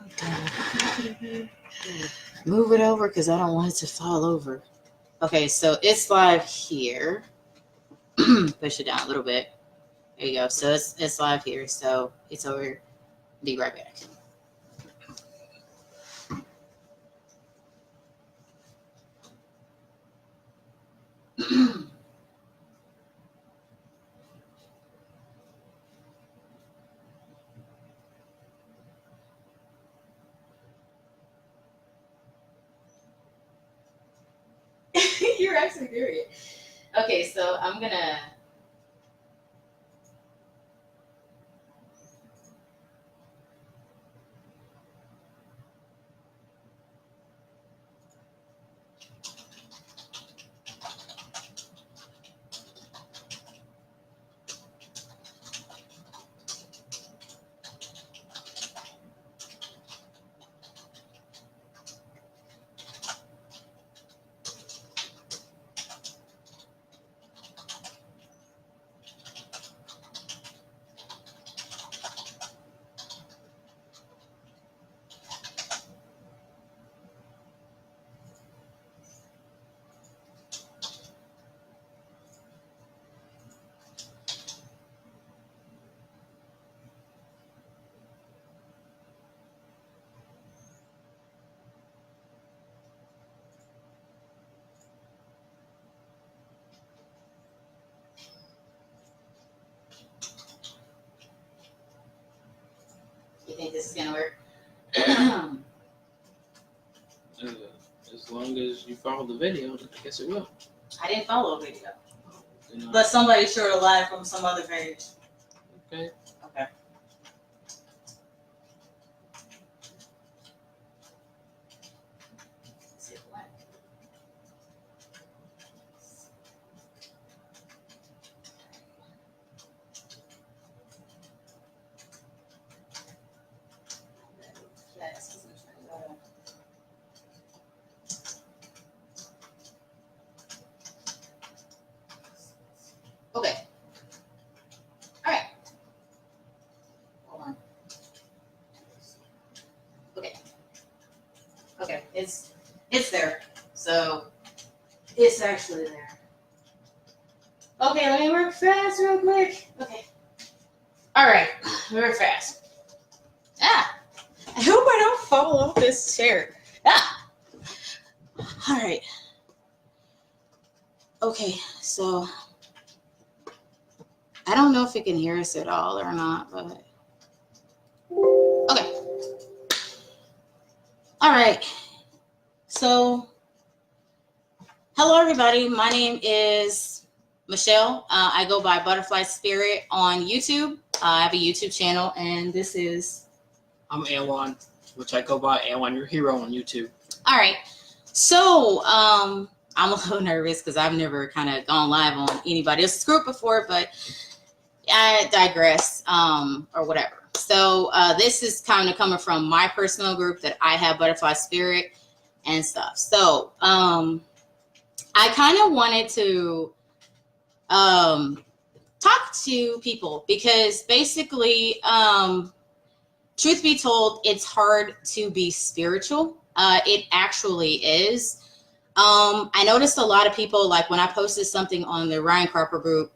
Okay. Move it over because I don't want it to fall over. Okay, so it's live here. Push it down a little bit. There you go. So it's live here. So it's over. Be right back. You're actually doing it. Okay, so I'm gonna. You think this is gonna work? As long as you follow the video, I guess it will. I didn't follow a video. But somebody shared a live from some other page. Okay. Okay. Okay. All right. Hold on. Okay. Okay. It's there. So it's actually there. Okay, let me work fast real quick. Okay. All right. Work fast. Ah. I hope I don't fall off this chair. Ah. All right. Okay, so I don't know if you can hear us at all or not, but okay. All right. So, hello everybody. My name is Michelle. I go by Butterfly Spirit on YouTube. I have a YouTube channel, and this is. I'm Anwan, which I go by Anwan Your Hero on YouTube. All right. So, I'm a little nervous because I've never kind of gone live on anybody else's group before, but I digress, or whatever. So this is kind of coming from my personal group that I have, Butterfly Spirit and stuff. So I kind of wanted to talk to people because basically, truth be told, it's hard to be spiritual. It actually is. I noticed a lot of people, like when I posted something on the Ryan Carper group,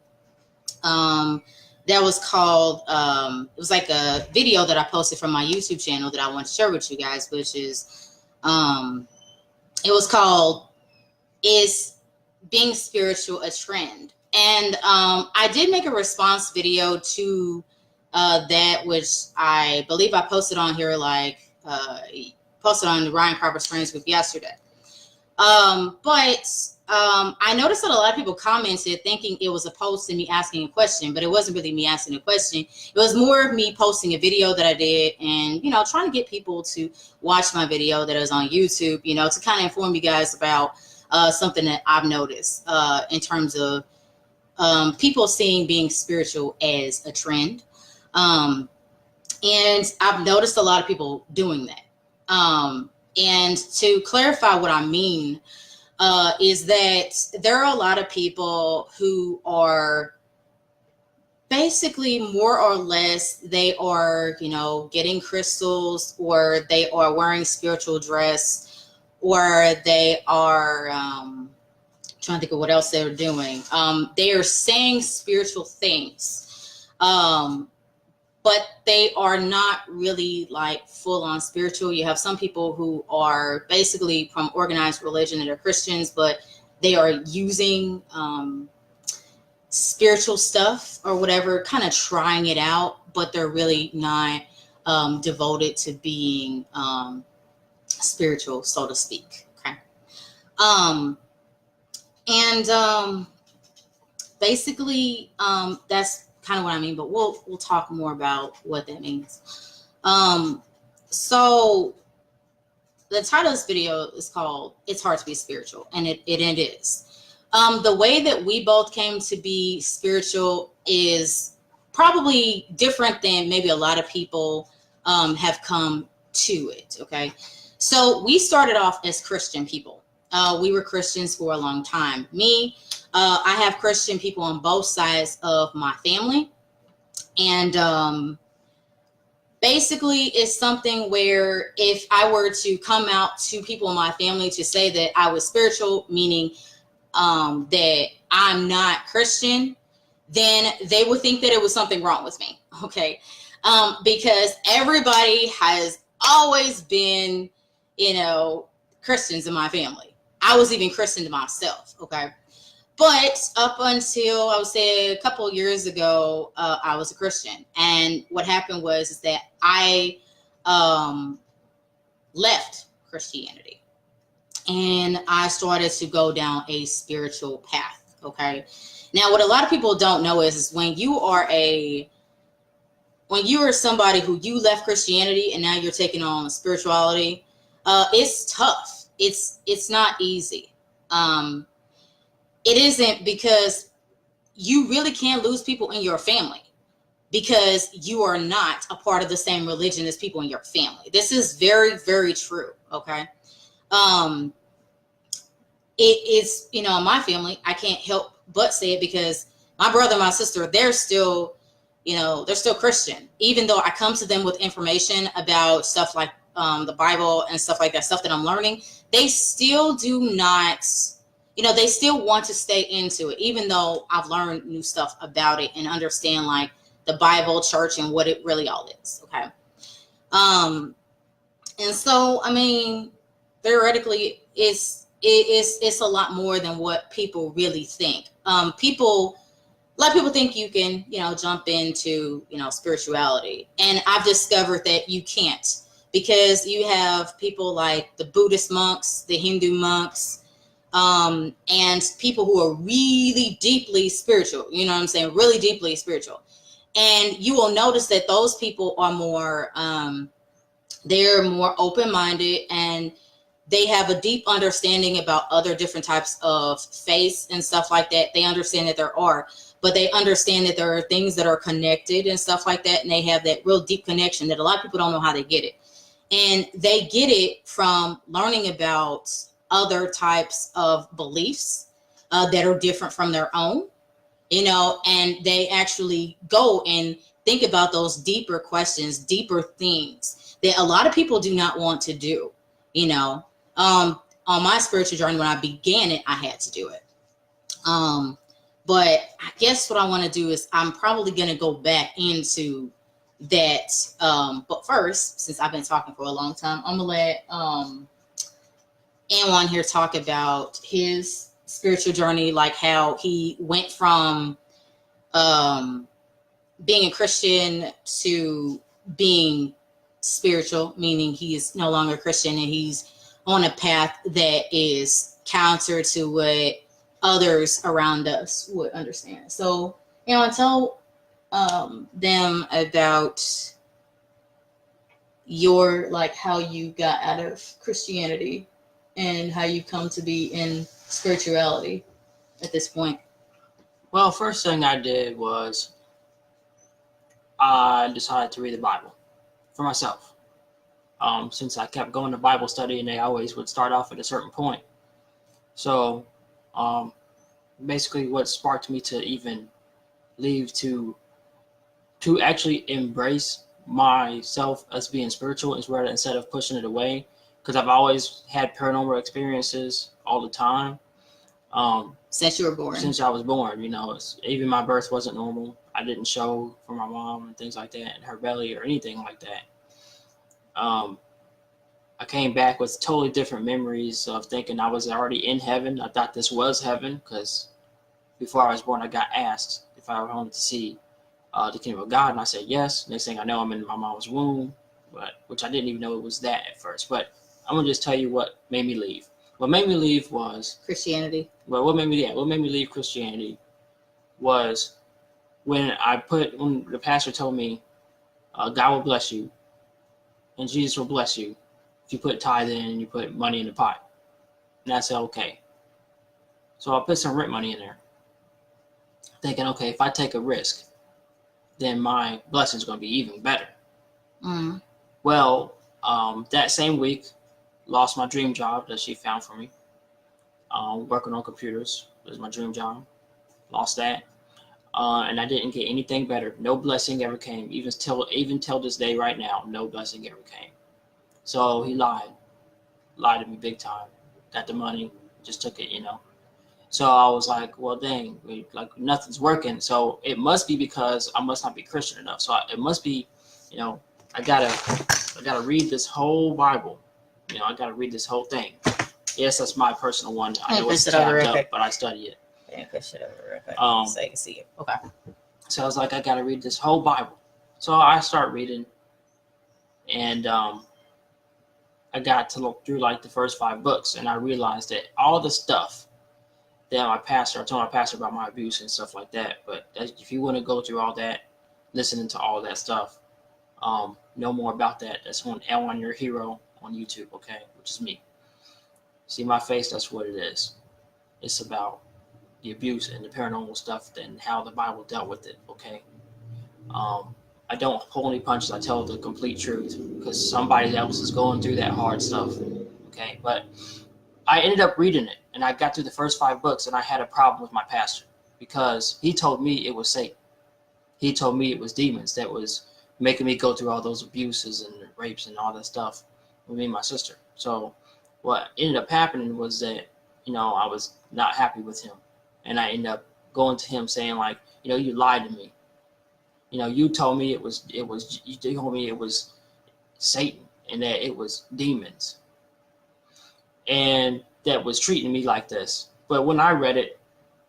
that was called, it was like a video that I posted from my YouTube channel that I want to share with you guys, which is, it was called, Is Being Spiritual a Trend? And I did make a response video to that, which I believe I posted on here, posted on the Ryan Carper Friends group yesterday. But I noticed that a lot of people commented thinking it was a post and me asking a question, but it wasn't really me asking a question. It was more of me posting a video that I did and, trying to get people to watch my video that is on YouTube, to kind of inform you guys about something that I've noticed in terms of people seeing being spiritual as a trend. And I've noticed a lot of people doing that. And to clarify what I mean, is that there are a lot of people who are basically, more or less, they are, getting crystals, or they are wearing spiritual dress, or they are trying to think of what else they're doing. They are saying spiritual things, but they are not really like full on spiritual. You have some people who are basically from organized religion and are Christians, but they are using spiritual stuff or whatever, kind of trying it out, but they're really not devoted to being spiritual, so to speak. Okay. And basically, that's kind of what I mean, but we'll talk more about what that means. So the title of this video is called "It's Hard to Be Spiritual," and it is. The way that we both came to be spiritual is probably different than maybe a lot of people have come to it. Okay. So we started off as Christian people. We were Christians for a long time. Me, I have Christian people on both sides of my family. And basically, it's something where if I were to come out to people in my family to say that I was spiritual, meaning that I'm not Christian, then they would think that it was something wrong with me. Okay. Because everybody has always been, Christians in my family. I was even Christian myself. Okay. But up until I would say a couple of years ago, I was a Christian. And what happened was that I left Christianity. And I started to go down a spiritual path. Okay. Now, what a lot of people don't know is when you are somebody who you left Christianity and now you're taking on spirituality, it's tough. It's not easy. It isn't, because you really can't lose people in your family because you are not a part of the same religion as people in your family. This is very, very true. Okay. It is, in my family, I can't help but say it because my brother and my sister, they're still Christian, even though I come to them with information about stuff like the Bible and stuff like that, stuff that I'm learning. They still do not, they still want to stay into it, even though I've learned new stuff about it and understand like the Bible, church, and what it really all is. Okay. And so, I mean, theoretically, it's a lot more than what people really think. A lot of people think you can, jump into, spirituality. And I've discovered that you can't, because you have people like the Buddhist monks, the Hindu monks, and people who are really deeply spiritual, really deeply spiritual. And you will notice that those people are more, they're more open-minded, and they have a deep understanding about other different types of faiths and stuff like that. They understand that there are, but they understand that there are things that are connected and stuff like that. And they have that real deep connection that a lot of people don't know how they get it. And they get it from learning about other types of beliefs that are different from their own, and they actually go and think about those deeper questions, deeper things that a lot of people do not want to do, on my spiritual journey. When I began it, I had to do it. But I guess what I want to do is I'm probably going to go back into that. But first, since I've been talking for a long time, I'm going to let Anwan here talk about his spiritual journey, like how he went from being a Christian to being spiritual, meaning he is no longer Christian and he's on a path that is counter to what others around us would understand. So, tell them about your, like, how you got out of Christianity and how you come to be in spirituality at this point. Well, first thing I did was I decided to read the Bible for myself. Since I kept going to Bible study and they always would start off at a certain point. So basically what sparked me to even leave to to actually embrace myself as being spiritual instead of pushing it away, because I've always had paranormal experiences all the time. Since you were born. Since I was born, even my birth wasn't normal. I didn't show for my mom and things like that in her belly or anything like that. I came back with totally different memories of thinking I was already in heaven. I thought this was heaven because before I was born, I got asked if I wanted to see the kingdom of God, and I said yes. Next thing I know, I'm in my mom's womb, which I didn't even know it was that at first. But I'm gonna just tell you what made me leave. What made me leave was Christianity. Well, what made me leave Christianity was when the pastor told me, God will bless you, and Jesus will bless you if you put tithe in and you put money in the pot. And I said, okay. So I put some rent money in there, thinking, okay, if I take a risk, then my blessing's going to be even better. Mm. Well, that same week, lost my dream job that she found for me. Working on computers was my dream job. Lost that. And I didn't get anything better. No blessing ever came. Even till this day right now, no blessing ever came. So he lied to me big time. Got the money, just took it, So I was like, well, dang, nothing's working. So it must be because I must not be Christian enough. So it must be, I gotta read this whole Bible. I gotta read this whole thing. Yes, that's my personal one. I know it's tabbed up, but I study it. Yeah, push it over real quick so you can see it. Okay. So I was like, I gotta read this whole Bible. So I start reading, and I got to look through the first 5 books, and I realized that all the stuff that I told my pastor about my abuse and stuff like that. But if you want to go through all that, listening to all that stuff, know more about that. That's on L1 Your Hero on YouTube, okay, which is me. See my face, that's what it is. It's about the abuse and the paranormal stuff and how the Bible dealt with it, okay? I don't pull any punches, I tell the complete truth because somebody else is going through that hard stuff, okay? But I ended up reading it, and I got through the first 5 books, and I had a problem with my pastor because he told me it was Satan. He told me it was demons that was making me go through all those abuses and rapes and all that stuff with me and my sister. So what ended up happening was that, I was not happy with him. And I ended up going to him saying you lied to me. You told me it was Satan and that it was demons. And that was treating me like this. But when I read it,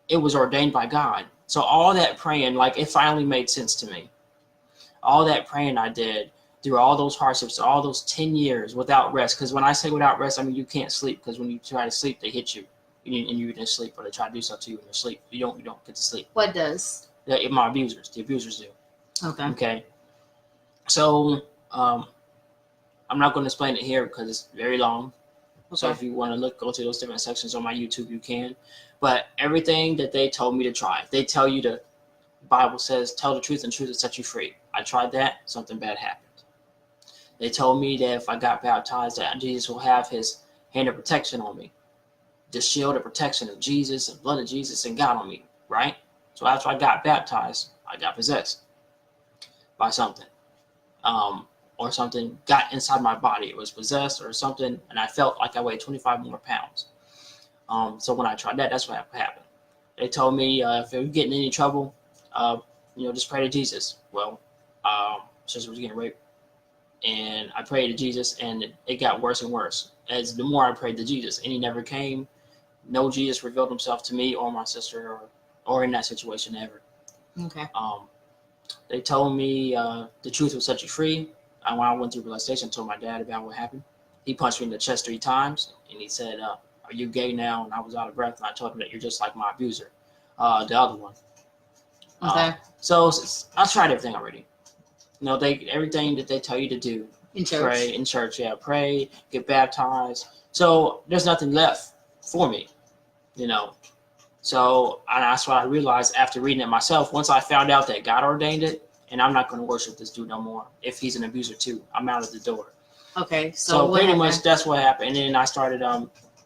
it was ordained by God. So all that praying, it finally made sense to me. All that praying I did through all those hardships, all those 10 years without rest. Because when I say without rest, I mean you can't sleep. Because when you try to sleep, they hit you. And you didn't sleep, or they try to do something to you in your sleep. You don't get to sleep. What does? The abusers do. Okay. Okay. So I'm not going to explain it here because it's very long. Okay. So if you want to go to those different sections on my YouTube, you can. But everything that they told me to try, they tell you the Bible says, tell the truth and truth will set you free. I tried that, something bad happened. They told me that if I got baptized, that Jesus will have his hand of protection on me. The shield of protection of Jesus and blood of Jesus and God on me, right? So after I got baptized, I got possessed by something. Or something got inside my body. It was possessed or something, and I felt like I weighed 25 more pounds. So when I tried that, that's what happened. They told me if you get in any trouble, just pray to Jesus. Well, sister was getting raped, and I prayed to Jesus, and it got worse and worse as the more I prayed to Jesus, and he never came. No Jesus revealed himself to me or my sister or in that situation ever. Okay. They told me the truth will set you free. And when I went through realization, I told my dad about what happened. He punched me in the chest 3 times, and he said, "Are you gay now?" And I was out of breath, and I told him that you're just like my abuser, the other one. Okay. So I tried everything already. Everything that they tell you to do. In church. Pray in church, yeah. Pray, get baptized. So there's nothing left for me, So and that's what I realized after reading it myself. Once I found out that God ordained it, and I'm not going to worship this dude no more. If he's an abuser too, I'm out of the door. Okay. So pretty much that's what happened. And then I started,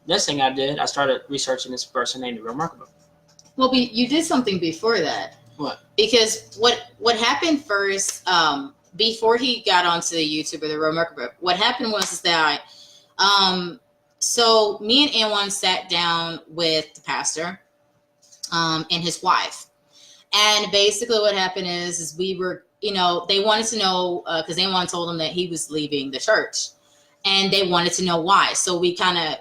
next thing I did, I started researching this person named Real Markable. Well, you did something before that. What? Because what happened first, before he got onto the YouTube or the Remarkable, what happened was is that, so me and Anwan sat down with the pastor, and his wife, and basically what happened is we were, they wanted to know, because Anwan told them that he was leaving the church, and they wanted to know why. So we kind of,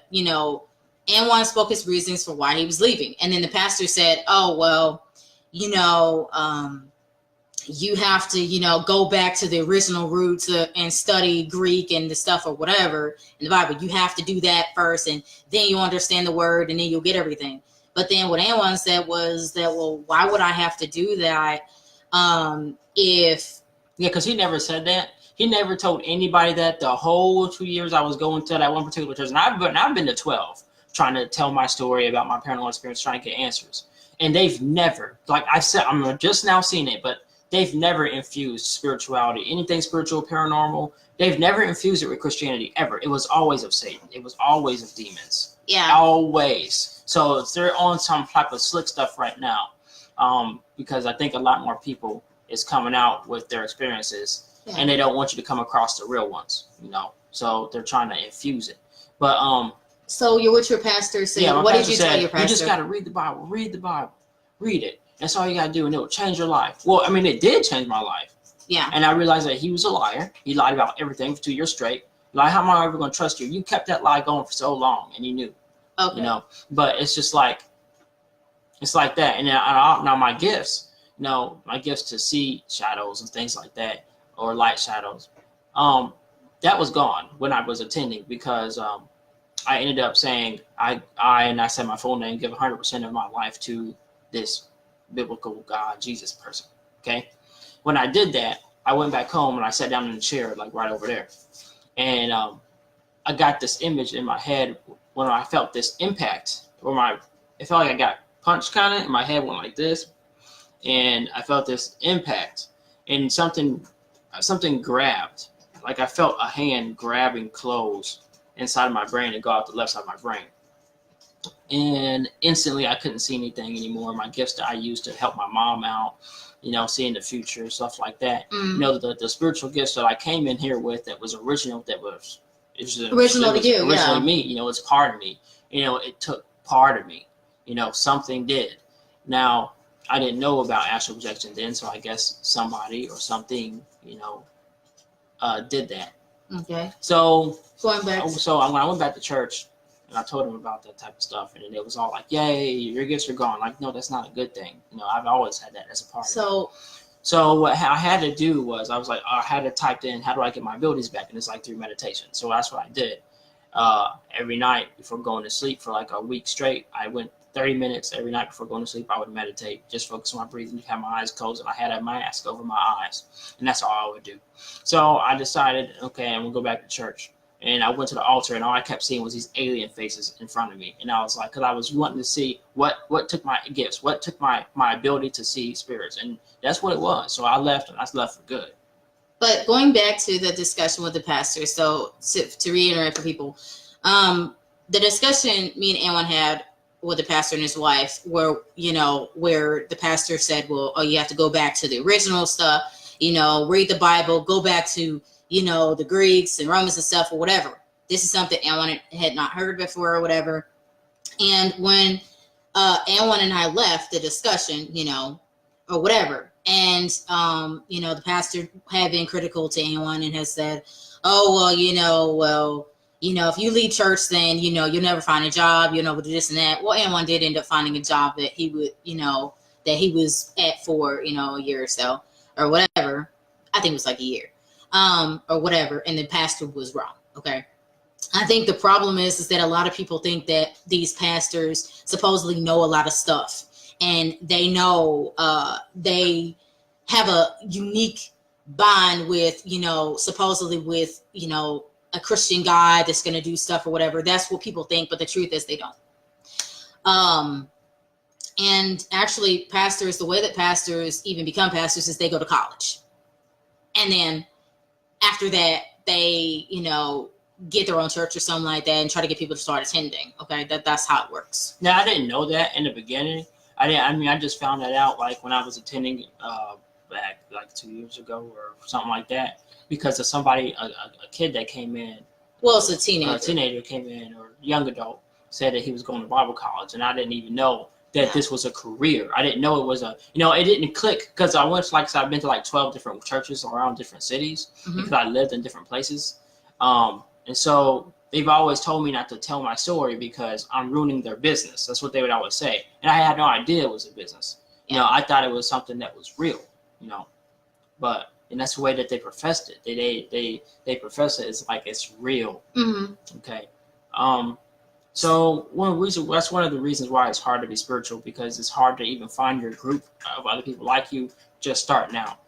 Anwan spoke his reasons for why he was leaving, and then the pastor said, "Oh well, you have to, go back to the original roots and study Greek and the stuff or whatever in the Bible. You have to do that first, and then you understand the word, and then you'll get everything." But then what Anwan said was that, well, why would I have to do that if... Yeah, because he never said that. He never told anybody that the whole 2 years I was going to that one particular church. And I've been to 12 trying to tell my story about my paranormal experience, trying to get answers. And they've never, like I said, I'm just now seeing it, but they've never infused spirituality, anything spiritual, paranormal. They've never infused it with Christianity, ever. It was always of Satan. It was always of demons. Yeah. Always. So they're on some type of slick stuff right now, because I think a lot more people is coming out with their experiences, and they don't want you to come across the real ones, So they're trying to infuse it. But so you're with your pastor. So yeah, what did you tell your pastor? You just got to read the Bible. Read the Bible. Read it. That's all you got to do, and it will change your life. Well, I mean, it did change my life. Yeah. And I realized that he was a liar. He lied about everything for 2 years straight. Like, how am I ever going to trust you? You kept that lie going for so long, and you knew. Okay. But it's just like, it's like that. And now my gifts, my gifts to see shadows and things like that, or light shadows, that was gone when I was attending, because I ended up saying, I said my full name, give 100% of my life to this biblical God, Jesus person. Okay. When I did that, I went back home and I sat down in the chair, like right over there. And I got this image in my head when I felt this impact, it felt like I got punched kind of, and my head went like this. And I felt this impact, and something grabbed, like I felt a hand grabbing clothes inside of my brain and go out the left side of my brain. And instantly I couldn't see anything anymore. My gifts that I used to help my mom out, seeing the future, stuff like that. The spiritual gifts that I came in here with that was original, original to you, originally me, it's part of me. It took part of me, something did. Now, I didn't know about astral projection then, so I guess somebody or something, did that. Okay. So going back. So when I went back to church, and I told them about that type of stuff, and it was all like, "Yay, your gifts are gone." Like, no, that's not a good thing. I've always had that as a part of it. So what I had to do was, I was like, I had to type in, how do I get my abilities back? And it's like through meditation. So that's what I did. Every night before going to sleep for like a week straight, I went 30 minutes every night before going to sleep. I would meditate, just focus on my breathing, have my eyes closed, and I had a mask over my eyes. And that's all I would do. So I decided, okay, I'm going to go back to church. And I went to the altar, and all I kept seeing was these alien faces in front of me. And I was like, because I was wanting to see what took my gifts, what took my ability to see spirits. And that's what it was. So I left, and I left for good. But going back to the discussion with the pastor, so to reiterate for people, the discussion me and Anwan had with the pastor and his wife, where the pastor said, well, you have to go back to the original stuff, read the Bible, go back to, the Greeks and Romans and stuff or whatever. This is something Anwan had not heard before or whatever. And when Anwan and I left the discussion, or whatever, and, the pastor had been critical to Anwan and has said, oh, well, if you leave church, then, you'll never find a job, you'll never do this and that. Well, Anwan did end up finding a job that he would, that he was at for, a year or so or whatever. I think it was like a year, or whatever. And the pastor was wrong. Okay. I think the problem is that a lot of people think that these pastors supposedly know a lot of stuff, and they know, they have a unique bond with, supposedly with, a Christian God that's going to do stuff or whatever. That's what people think, but the truth is they don't. And actually, pastors, the way that pastors even become pastors is they go to college. And then after that, they, get their own church or something like that and try to get people to start attending. Okay, that's how it works. Now, I didn't know that in the beginning, I just found that out like when I was attending back like 2 years ago or something like that because of somebody, a kid that came in. Well, it's a teenager. A teenager came in or young adult said that he was going to Bible college, and I didn't even know that this was a career. I didn't know it was a, it didn't click because I went like I've been to like 12 different churches around different cities because I lived in different places, and so they've always told me not to tell my story because I'm ruining their business. That's what they would always say, and I had no idea it was a business. I thought it was something that was real. But and that's the way that they professed it. They profess it as like it's real. Okay. So that's one of the reasons why it's hard to be spiritual, because it's hard to even find your group of other people like you just starting out.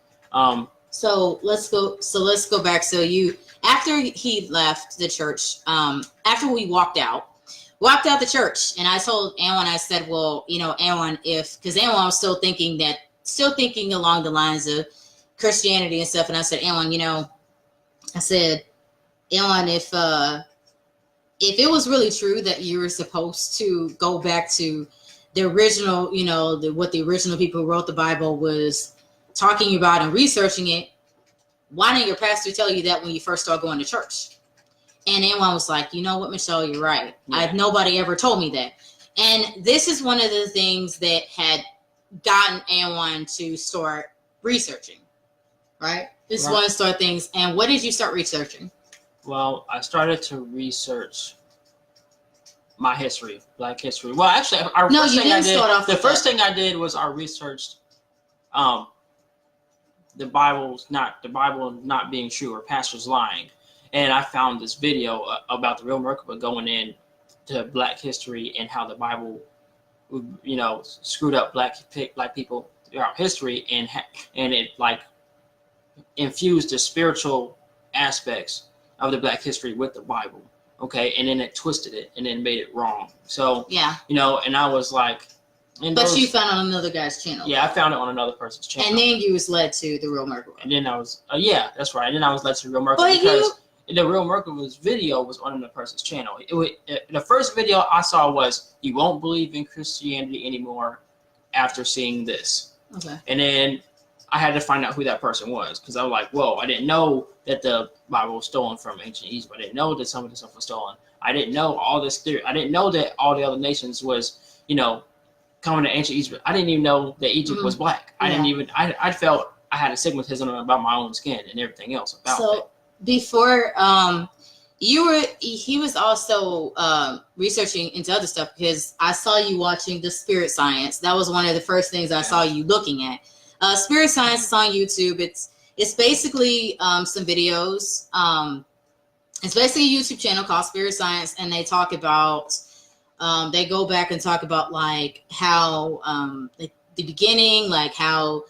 So let's go back. So after he left the church, after we walked out the church, and I told Anwan, I said, well, Anwan, because Anwan was still thinking along the lines of Christianity and stuff. And I said, Anwan, if it was really true that you were supposed to go back to the original, what the original people who wrote the Bible was talking about and researching it, why didn't your pastor tell you that when you first started going to church? And Anwan was like, you know what, Michelle, you're right. Yeah. Nobody ever told me that. And this is one of the things that had gotten Anwan to start researching, right? This is one of the things. And what did you start researching? Well, I started to research my history, Black history. Well, actually, the first thing I did was I researched the Bible not being true or pastors lying, and I found this video about the Real Merkaba going in to Black history and how the Bible, screwed up Black people throughout history, and it like infused the spiritual aspects of the Black history with the Bible, okay, and then it twisted it and then made it wrong. So and I was like, you found it on another guy's channel. Yeah, I found it on another person's channel, and then you was led to the Real Merkaba. And then I was, that's right. And then I was led to the Real Merkaba because the Real Merkaba's video was on another person's channel. The first video I saw was, "You won't believe in Christianity anymore after seeing this." Okay, and then I had to find out who that person was because I was like, whoa, I didn't know that the Bible was stolen from ancient Egypt. I didn't know that some of the stuff was stolen. I didn't know all this theory. I didn't know that all the other nations was, coming to ancient Egypt. I didn't even know that Egypt was Black. I felt I had a stigmatism about my own skin and everything else about it. So before he was also researching into other stuff because I saw you watching the Spirit Science. That was one of the first things I saw you looking at. Spirit Science is on YouTube. It's basically some videos. It's basically a YouTube channel called Spirit Science, and they talk about they go back and talk about like how the beginning, like how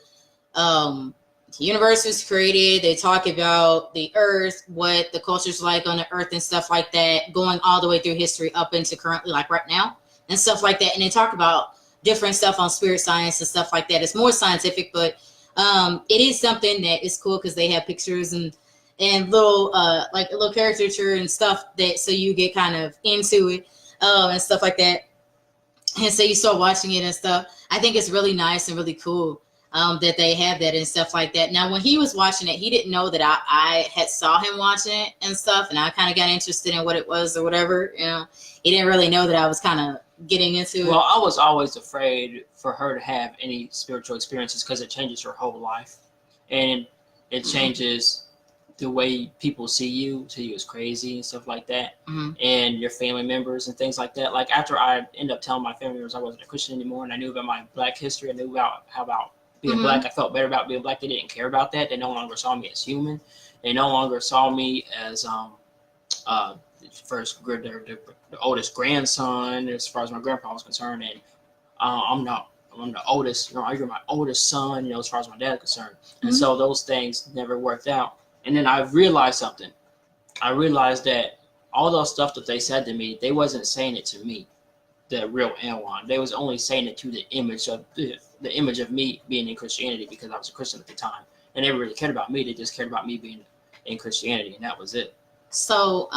the universe was created. They talk about the earth, what the culture's like on the earth and stuff like that, going all the way through history up into currently like right now and stuff like that. And they talk about different stuff on Spirit Science and stuff like that. It's more scientific, but it is something that is cool because they have pictures and little like a little caricature and stuff that so you get kind of into it and stuff like that. And so you start watching it and stuff. I think it's really nice and really cool that they have that and stuff like that. Now, when he was watching it, he didn't know that I had saw him watching it and stuff, and I kind of got interested in what it was or whatever. He didn't really know that I was kind of getting into it. Well, I was always afraid for her to have any spiritual experiences because it changes her whole life, and it changes the way people see you as crazy and stuff like that, and your family members and things like that. Like after I ended up telling my family members I wasn't a Christian anymore, and I knew about my Black history, I knew about how about being Black. I felt better about being Black. They didn't care about that. They no longer saw me as human. They no longer saw me as the oldest grandson as far as my grandpa was concerned, and I'm the oldest. You're my oldest son. As far as my dad is concerned, and so those things never worked out. And then I realized something. I realized that all those stuff that they said to me, they wasn't saying it to me, the real Anwan. They was only saying it to the image of me being in Christianity because I was a Christian at the time. And they really cared about me. They just cared about me being in Christianity, and that was it. So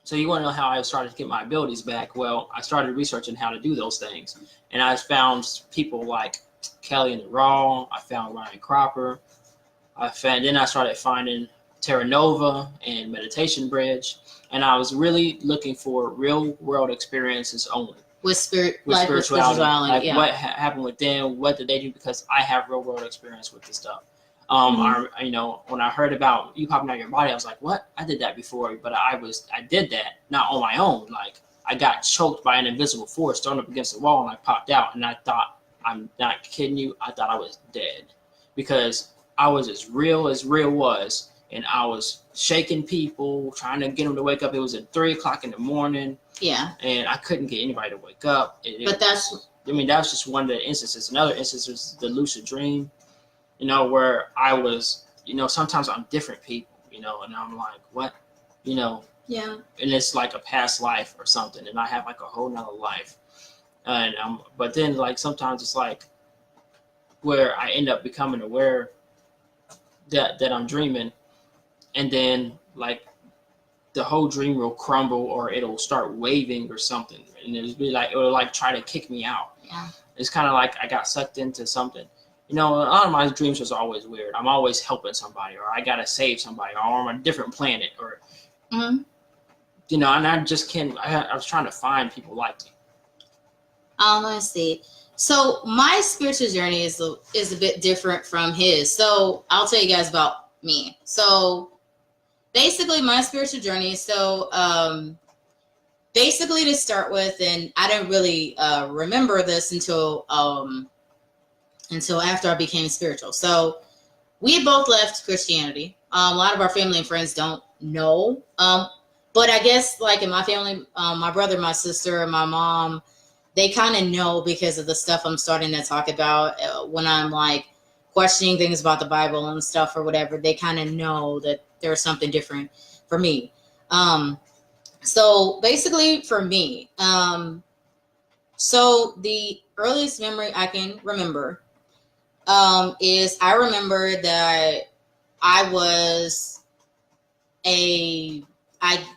So you want to know how I started to get my abilities back? Well, I started researching how to do those things, and I found people like Kelly and the Raw. I found Ryan Cropper. Then I started finding Terra Nova and Meditation Bridge, and I was really looking for real world experiences only with with spirituality. Like yeah. what happened with them? What did they do? Because I have real world experience with this stuff. You know, when I heard about you popping out your body, I was like, what? I did that before, but I did that not on my own. Like I got choked by an invisible force thrown up against the wall, and I popped out, and I thought, I'm not kidding you, I thought I was dead, because I was as real was, and I was shaking people, trying to get them to wake up. It was at 3:00 in the morning. Yeah. And I couldn't get anybody to wake up. But that's, I mean, that was just one of the instances. Another instance was the lucid dream, you know, where I was, you know, sometimes I'm different people, you know, and I'm like, what, you know, yeah. and it's like a past life or something, and I have like a whole nother life. And but then like sometimes it's like where I end up becoming aware that I'm dreaming, and then like the whole dream will crumble, or it'll start waving or something, and it'll like try to kick me out. Yeah. It's kind of like I got sucked into something. You know, a lot of my dreams was always weird. I'm always helping somebody, or I gotta save somebody, or I'm on a different planet, or you know, and I just can't. I was trying to find people like me. Let's see. So my spiritual journey is a bit different from his. So I'll tell you guys about me. So basically my spiritual journey. So basically to start with, and I didn't really remember this until after I became spiritual. So we both left Christianity. A lot of our family and friends don't know. But I guess like in my family, my brother, my sister, and my mom, they kind of know because of the stuff I'm starting to talk about when I'm like questioning things about the Bible and stuff or whatever. They kind of know that there's something different for me. So basically for me, so the earliest memory I can remember is I remember that I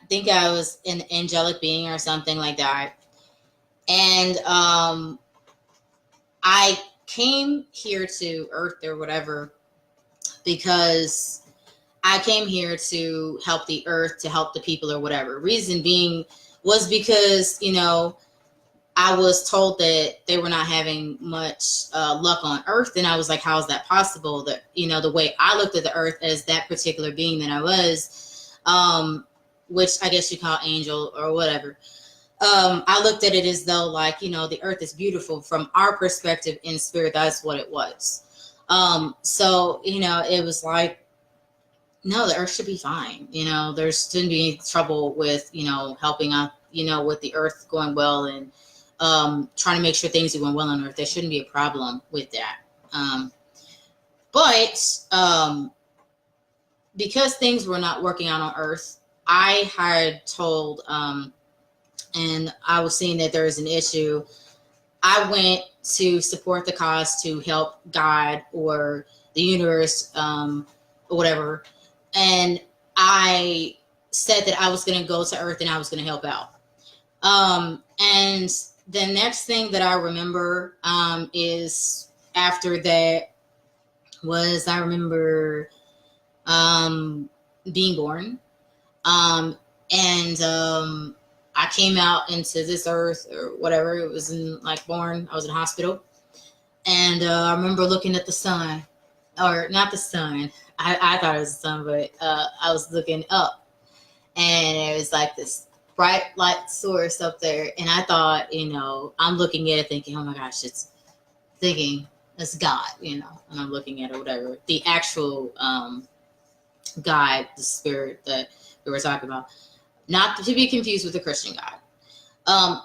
think I was an angelic being or something like that. And I came here to Earth or whatever because I came here to help the Earth, to help the people or whatever. Reason being was because, you know, I was told that they were not having much luck on Earth. And I was like, how is that possible? That, you know, the way I looked at the Earth as that particular being that I was, which I guess you call angel or whatever. I looked at it as though, like, you know, the Earth is beautiful from our perspective in spirit. That's what it was. So, you know, it was like, no, the Earth should be fine. You know, there shouldn't be any trouble with, you know, helping out, you know, with the Earth going well and trying to make sure things are going well on Earth. There shouldn't be a problem with that. But because things were not working out on Earth, I had told, and I was seeing that there was an issue. I went to support the cause to help God or the universe, or whatever. And I said that I was going to go to Earth and I was going to help out. And the next thing that I remember is after that was I remember being born. I came out into this earth or whatever. It was born. I was in a hospital. And I remember looking at the sun, or not the sun. I thought it was the sun, but I was looking up. And it was like this bright light source up there. And I thought, you know, I'm looking at it thinking, oh my gosh, it's God, you know. And I'm looking at it, whatever. The actual God, the spirit that we were talking about. Not to be confused with the Christian God.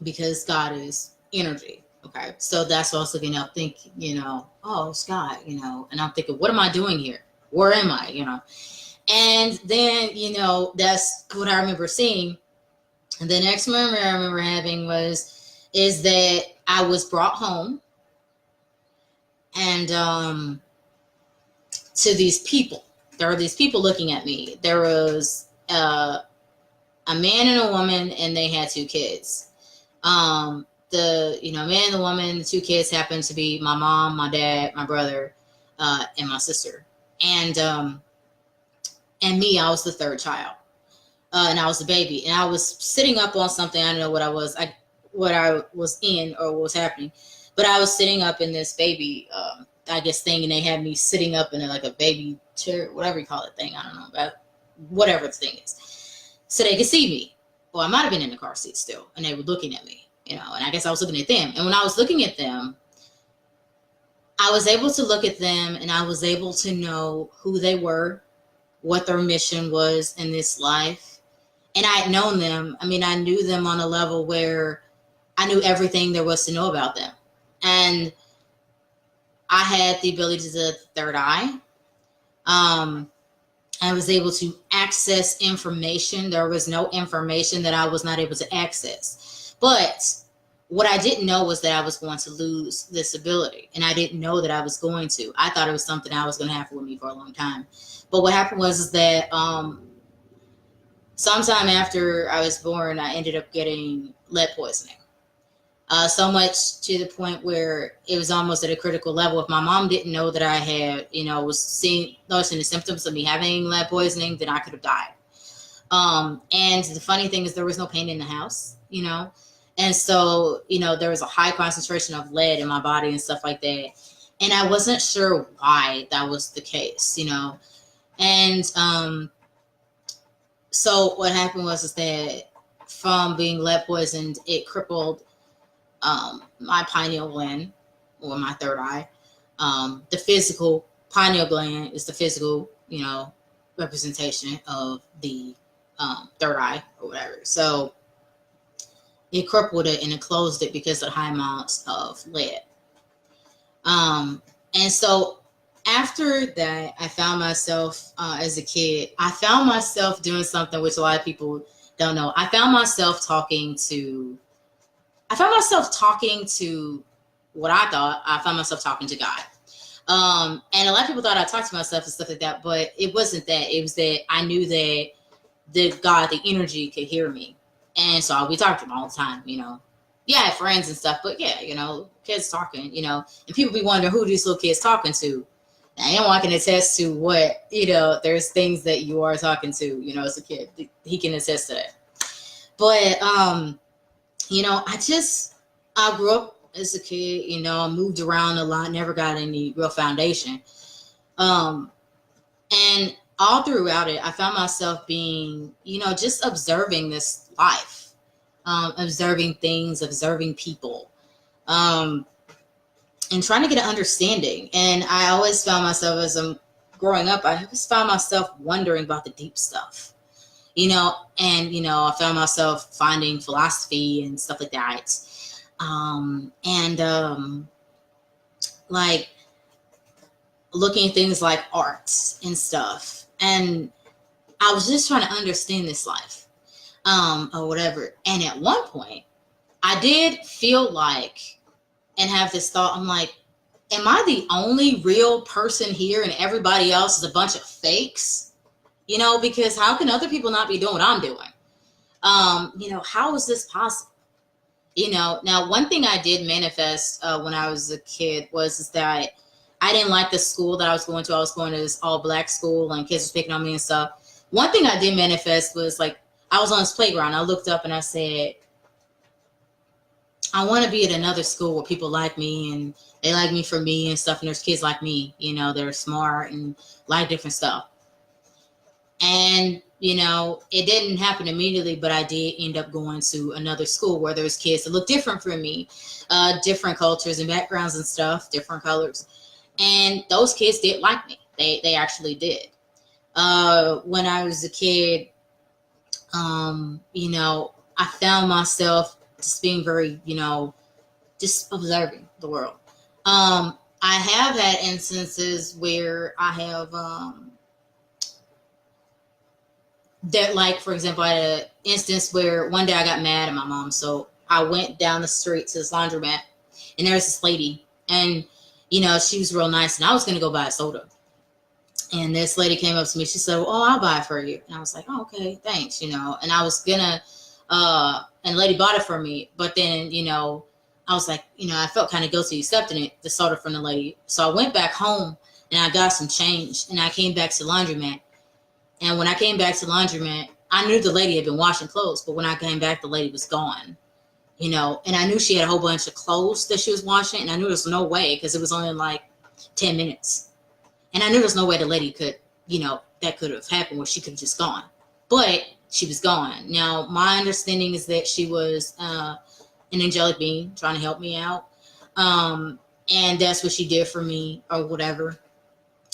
Because God is energy. Okay. So that's what I was looking up, thinking, you know, oh, it's God, you know, and I'm thinking, what am I doing here? Where am I? You know? And then, you know, that's what I remember seeing. And the next memory I remember having is that I was brought home and to these people. There were these people looking at me. There was a man and a woman, and they had 2 kids. The man and the woman, the 2 kids happened to be my mom, my dad, my brother, and my sister. And me, I was the 3rd child. And I was the baby, and I was sitting up on something. I don't know what I was in or what was happening, but I was sitting up in this baby, I guess thing, and they had me sitting up in like a baby chair, whatever you call it thing. I don't know, about whatever the thing is, so they could see me. Well, I might have been in the car seat still, and they were looking at me, and I guess I was looking at them. And when I was looking at them, I was able to look at them, and I was able to know who they were, what their mission was in this life. And I had known them. I mean, I knew them on a level where I knew everything there was to know about them. And I had the ability to the 3rd eye. I was able to access information. There was no information that I was not able to access. But what I didn't know was that I was going to lose this ability. And I didn't know that I was going to. I thought it was something I was going to have with me for a long time. But what happened was that sometime after I was born, I ended up getting lead poisoning. So much to the point where it was almost at a critical level. If my mom didn't know that I had, was noticing the symptoms of me having lead poisoning, then I could have died. And the funny thing is there was no pain in the house, And so, there was a high concentration of lead in my body and stuff like that. And I wasn't sure why that was the case, And so what happened was that from being lead poisoned, it crippled my pineal gland, or my 3rd eye. The physical pineal gland is the physical, representation of the 3rd eye or whatever. So it crippled it and it closed it because of high amounts of lead. And so after that, I found myself as a kid, I found myself doing something which a lot of people don't know. I found myself talking to what I thought. I found myself talking to God. And a lot of people thought I talked to myself and stuff like that, but it wasn't that. It was that I knew that the energy could hear me. And so we talked to him all the time, Yeah, I had friends and stuff, but yeah, kids talking, and people be wondering who these little kids talking to. And I can attest to what, there's things that you are talking to, as a kid. He can attest to that. But, I grew up as a kid, I moved around a lot, never got any real foundation. And all throughout it, I found myself being, just observing this life, observing things, observing people, and trying to get an understanding. And I always found myself, as I'm growing up, I always found myself wondering about the deep stuff, and, I found myself finding philosophy and stuff like that. Like looking at things like art and stuff. And I was just trying to understand this life, or whatever. And at one point, I did feel like, and have this thought, I'm like, am I the only real person here and everybody else is a bunch of fakes? Because how can other people not be doing what I'm doing? How is this possible? Now one thing I did manifest when I was a kid was that I didn't like the school that I was going to. I was going to this all black school and kids was picking on me and stuff. One thing I did manifest was like, I was on this playground. I looked up and I said, I want to be at another school where people like me and they like me for me and stuff. And there's kids like me, they're smart and like different stuff. And, it didn't happen immediately, but I did end up going to another school where there's kids that look different from me, different cultures and backgrounds and stuff, different colors. And those kids did like me. They actually did. When I was a kid, I found myself just being very, just observing the world. I have had instances where I have, that, like, for example, I had an instance where one day I got mad at my mom. So I went down the street to this laundromat and there was this lady and, she was real nice and I was going to go buy a soda. And this lady came up to me. She said, "Oh, I'll buy it for you." And I was like, "Oh, okay, thanks." And I was gonna, and the lady bought it for me. But then, I was like, I felt kind of guilty accepting it, the soda from the lady. So I went back home and I got some change, and I came back to the laundromat. And when I came back to the laundromat, I knew the lady had been washing clothes, but when I came back, the lady was gone. And I knew she had a whole bunch of clothes that she was washing, and I knew there was no way, because it was only like 10 minutes. And I knew there's no way the lady could, that could have happened where she could have just gone. But she was gone. Now, my understanding is that she was an angelic being trying to help me out. And that's what she did for me or whatever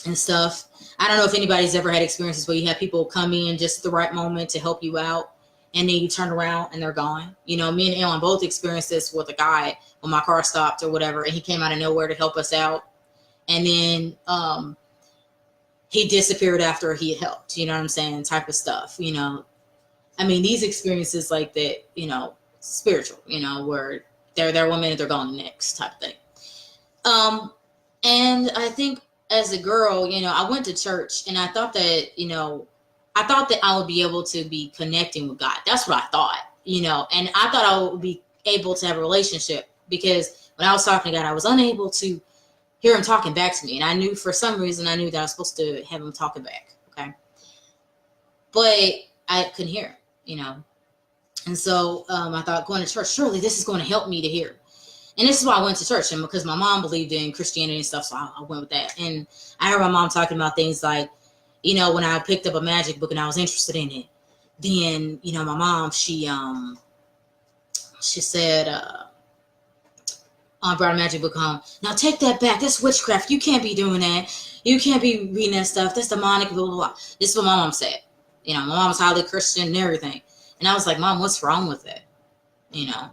and stuff. I don't know if anybody's ever had experiences where you have people come in just at the right moment to help you out, and then you turn around and they're gone. Me and Ellen both experienced this with a guy when my car stopped or whatever, and he came out of nowhere to help us out. And then he disappeared after he had helped, you know what I'm saying, type of stuff, these experiences like that, spiritual, where they're women and they're gone the next type of thing. And I think as a girl, I went to church, and I thought that, I would be able to be connecting with God. That's what I thought, and I thought I would be able to have a relationship, because when I was talking to God, I was unable to hear him talking back to me. And I knew, for some reason, I knew that I was supposed to have him talking back. Okay. But I couldn't hear him, And so I thought, going to church, surely this is going to help me to hear. And this is why I went to church, and because my mom believed in Christianity and stuff, so I went with that. And I heard my mom talking about things like, when I picked up a magic book and I was interested in it, then, my mom, she said, I brought a magic book home. Now take that back. That's witchcraft. You can't be doing that. You can't be reading that stuff. That's demonic, blah, blah, blah. This is what my mom said. My mom was highly Christian and everything. And I was like, Mom, what's wrong with it?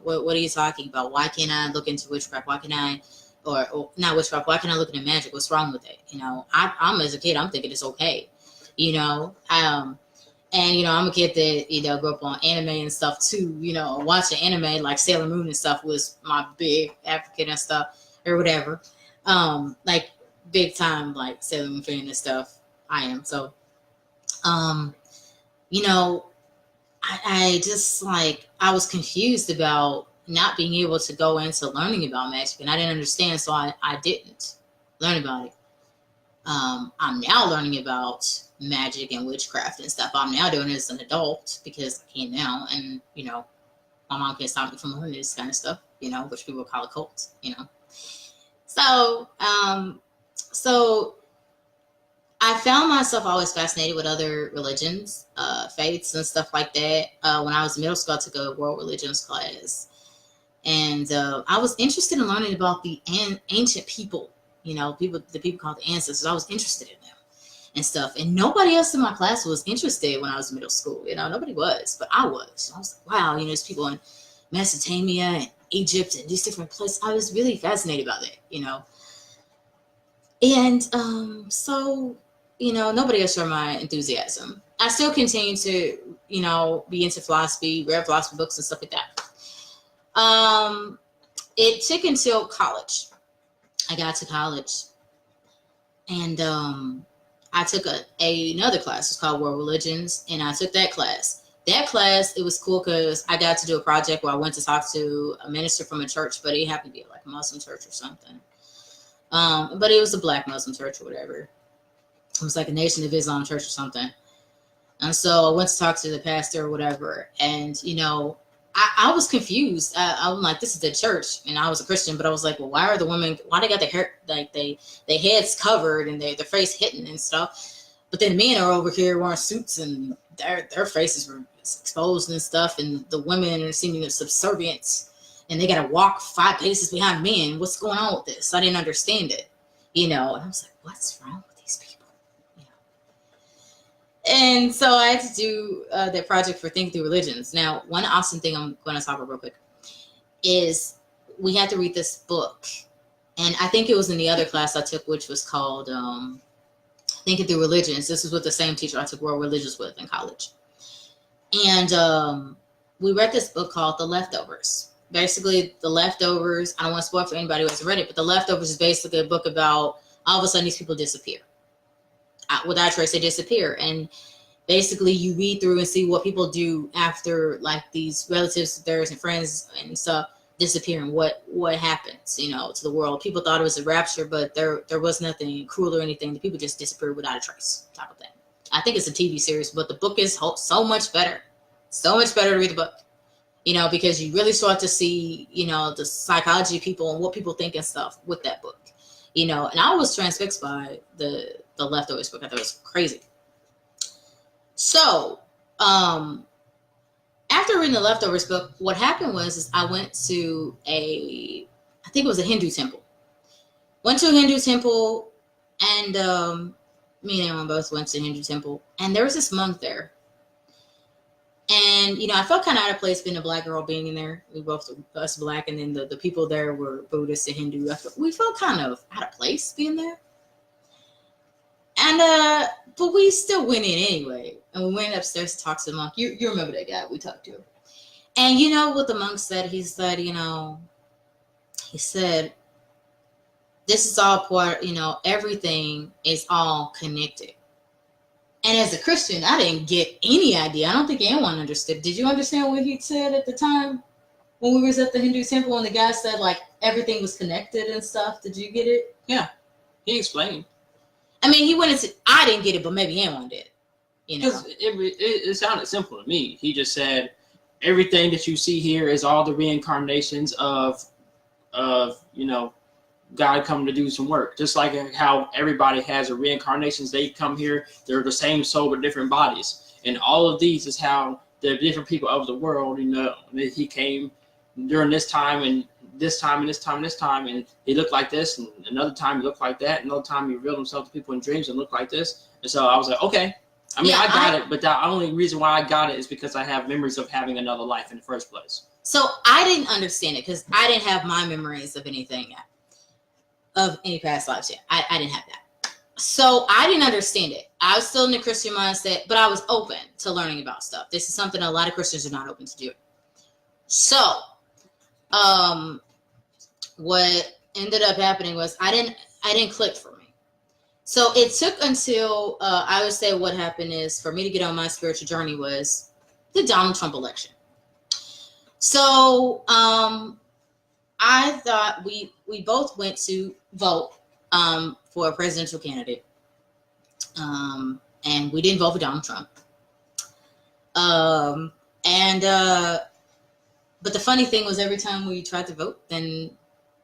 What are you talking about? Why can't I look into witchcraft? Why can I, or not witchcraft, why can't I look into magic? What's wrong with it? I'm as a kid, I'm thinking it's okay. And, I'm a kid that, grew up on anime and stuff too, watching anime like Sailor Moon and stuff was my big African and stuff or whatever. Like big time, like Sailor Moon fan and stuff. I am. So, I just I was confused about not being able to go into learning about magic, and I didn't understand. So I didn't learn about it. I'm now learning about magic and witchcraft and stuff. I'm now doing it as an adult because I can now, and my mom can't stop me from learning this kind of stuff, which people call it cults, So I found myself always fascinated with other religions, faiths and stuff like that. When I was in middle school, I took a world religions class, and I was interested in learning about the ancient people. The people called the ancestors. I was interested in them and stuff. And nobody else in my class was interested when I was in middle school. Nobody was, but I was. So I was like, wow, there's people in Mesopotamia and Egypt and these different places. I was really fascinated by that, And so, nobody else shared my enthusiasm. I still continue to, be into philosophy, read philosophy books and stuff like that. It took until college. I got to college, and I took another class. It's called World Religions, and I took that class. That class, it was cool because I got to do a project where I went to talk to a minister from a church, but it happened to be like a Muslim church or something. But it was a Black Muslim church or whatever. It was like a Nation of Islam church or something. And so I went to talk to the pastor or whatever, and I was confused. I'm like, this is the church, and I was a Christian, but I was like, well, why are the women? Why they got their hair like their heads covered and their face hidden and stuff? But then men are over here wearing suits and their faces were exposed and stuff, and the women are seeming subservient, and they got to walk 5 paces behind men. What's going on with this? I didn't understand it, And I was like, what's wrong with these people? And so I had to do that project for Think Through Religions. Now, one awesome thing I'm going to talk about real quick is we had to read this book. And I think it was in the other class I took, which was called Thinking Through Religions. This was with the same teacher I took World Religions with in college. And we read this book called The Leftovers. Basically, The Leftovers, I don't want to spoil it for anybody who hasn't read it, but The Leftovers is basically a book about all of a sudden these people disappear. without a trace, they disappear. And basically you read through and see what people do after like these relatives of theirs and friends and stuff disappearing, what happens, you know, to the world. People thought it was a rapture, but there was nothing cruel or anything. The people just disappeared without a trace type of thing. I think it's a TV series, but the book is so much better to read the book, you know, because you really start to see, you know, the psychology of people and what people think and stuff with that book, you know. And I was transfixed by the Leftovers book. I thought it was crazy. So after reading the Leftovers book, what happened was I went to I think it was a Hindu temple. Went to a Hindu temple, and me and Aaron both went to a Hindu temple, and there was this monk there. And, you know, I felt kind of out of place being a black girl being in there. We both, us black, and then the people there were Buddhist and Hindu. We felt kind of out of place being there. And, but we still went in anyway. And we went upstairs to talk to the monk. You remember that guy we talked to. And you know what the monk said? He said, you know, this is all part, you know, everything is all connected. And as a Christian, I didn't get any idea. I don't think anyone understood. Did you understand what he said at the time when we was at the Hindu temple and the guy said like everything was connected and stuff? Did you get it? Yeah, he explained. I mean, he went into, I didn't get it, but maybe anyone did. You know, Because it sounded simple to me. He just said everything that you see here is all the reincarnations of you know, God coming to do some work. Just like how everybody has a reincarnations, they come here, they're the same soul but different bodies. And all of these is how the different people of the world, you know, he came during this time and this time and this time and this time, and he looked like this, and another time he looked like that, another time he revealed himself to people in dreams and looked like this. And so I was like, okay. I mean, yeah, I got it, but the only reason why I got it is because I have memories of having another life in the first place. So I didn't understand it because I didn't have my memories of anything yet, of any past lives yet. I didn't have that. So I didn't understand it. I was still in the Christian mindset, but I was open to learning about stuff. This is something a lot of Christians are not open to do. So what ended up happening was I didn't click for me. So it took until I would say what happened is for me to get on my spiritual journey was the Donald Trump election. So I thought we both went to vote for a presidential candidate, and we didn't vote for Donald Trump. But the funny thing was every time we tried to vote, then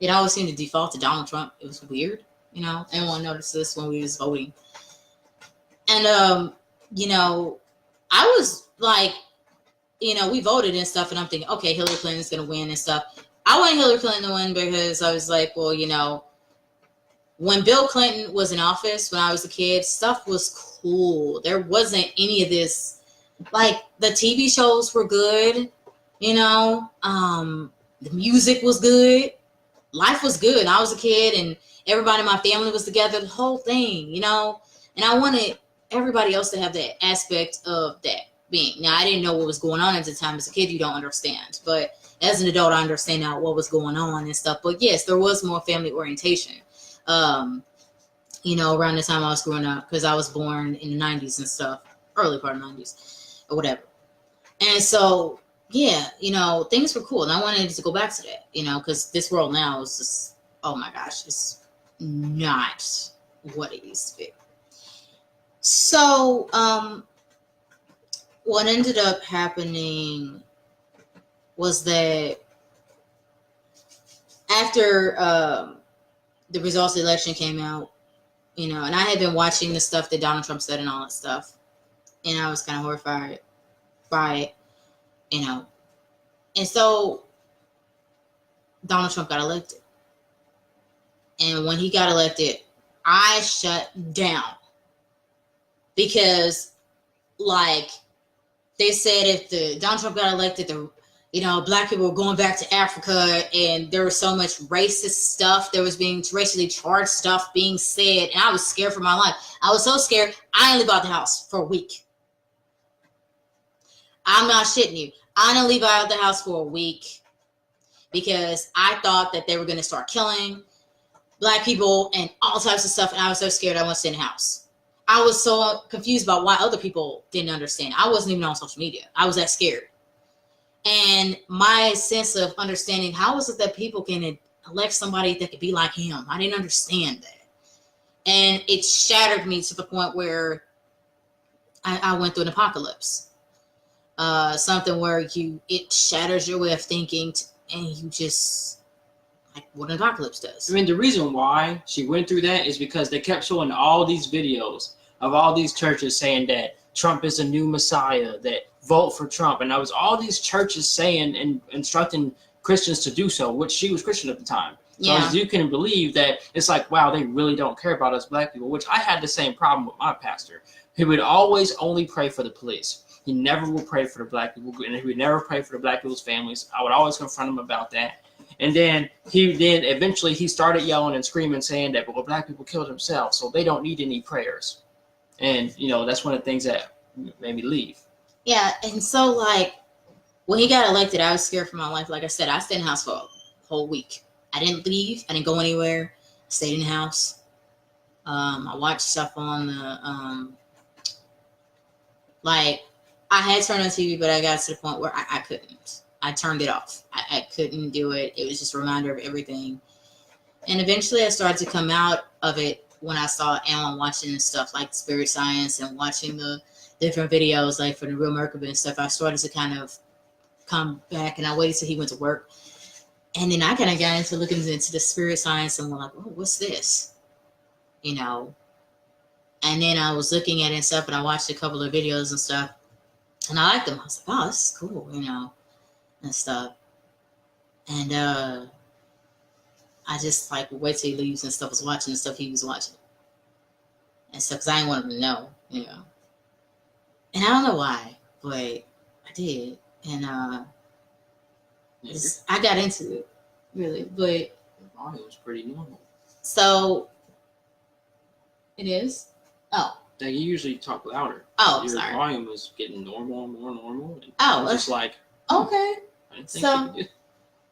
it always seemed to default to Donald Trump. It was weird, you know. Everyone noticed this when we was voting, and you know, I was like, you know, we voted and stuff, and I'm thinking, okay, Hillary Clinton's gonna win and stuff. I wanted Hillary Clinton to win because I was like, well, you know, when Bill Clinton was in office, when I was a kid, stuff was cool. There wasn't any of this, like the TV shows were good, you know, the music was good, life was good. I was a kid and everybody in my family was together, the whole thing, you know, and I wanted everybody else to have that aspect of that being. Now, I didn't know what was going on at the time. As a kid, you don't understand, but as an adult, I understand now what was going on and stuff. But yes, there was more family orientation, you know, around the time I was growing up, because I was born in the 90s and stuff, early part of the 90s or whatever. And so, yeah, you know, things were cool. And I wanted to go back to that, you know, because this world now is just, oh my gosh, it's not what it used to be. So, what ended up happening was that after the results of the election came out, you know, and I had been watching the stuff that Donald Trump said and all that stuff, and I was kind of horrified by it, you know. And so Donald Trump got elected. And when he got elected, I shut down. Because, like, they said if Donald Trump got elected, you know, black people were going back to Africa, and there was so much racist stuff. There was being racially charged stuff being said, and I was scared for my life. I was so scared, I only bought the house for a week. I'm not shitting you. I didn't leave out of the house for a week because I thought that they were going to start killing black people and all types of stuff, and I was so scared I wanted to stay in the house. I was so confused about why other people didn't understand. I wasn't even on social media. I was that scared. And my sense of understanding, how is it that people can elect somebody that could be like him? I didn't understand that. And it shattered me to the point where I went through an apocalypse. Something where it shatters your way of thinking, and you just, like what an apocalypse does. I mean, the reason why she went through that is because they kept showing all these videos of all these churches saying that Trump is a new messiah, that vote for Trump. And there was all these churches saying and instructing Christians to do so, which she was Christian at the time. So Yeah. as you can believe that it's like, wow, they really don't care about us black people, which I had the same problem with my pastor. He would always only pray for the police. He never would pray for the black people, and he would never pray for the black people's families. I would always confront him about that. And then eventually he started yelling and screaming, saying that, well, black people killed themselves, so they don't need any prayers. And, that's one of the things that made me leave. Yeah, and so, like, when he got elected, I was scared for my life. Like I said, I stayed in the house for a whole week. I didn't leave. I didn't go anywhere. I stayed in the house. I watched stuff on the, like, I had turned on TV, but I got to the point where I couldn't. I turned it off. I couldn't do it. It was just a reminder of everything. And eventually I started to come out of it when I saw Alan watching and stuff like Spirit Science and watching the different videos like for the Real Merkaba and stuff. I started to kind of come back, and I waited till he went to work. And then I kind of got into looking into the Spirit Science and was like, oh, what's this? And then I was looking at it and stuff, and I watched a couple of videos and stuff. And I liked them. I was like, oh, this is cool, and stuff. And I just like wait till he leaves and stuff, was watching the stuff he was watching. And stuff, because I didn't want him to know, And I don't know why, but I did. And I got into it, really. But The volume was pretty normal. so it is? Oh. Like, you usually talk louder. Oh, Your sorry. volume was getting more normal. And Oh, I was just like, Okay. I didn't think So- you could do.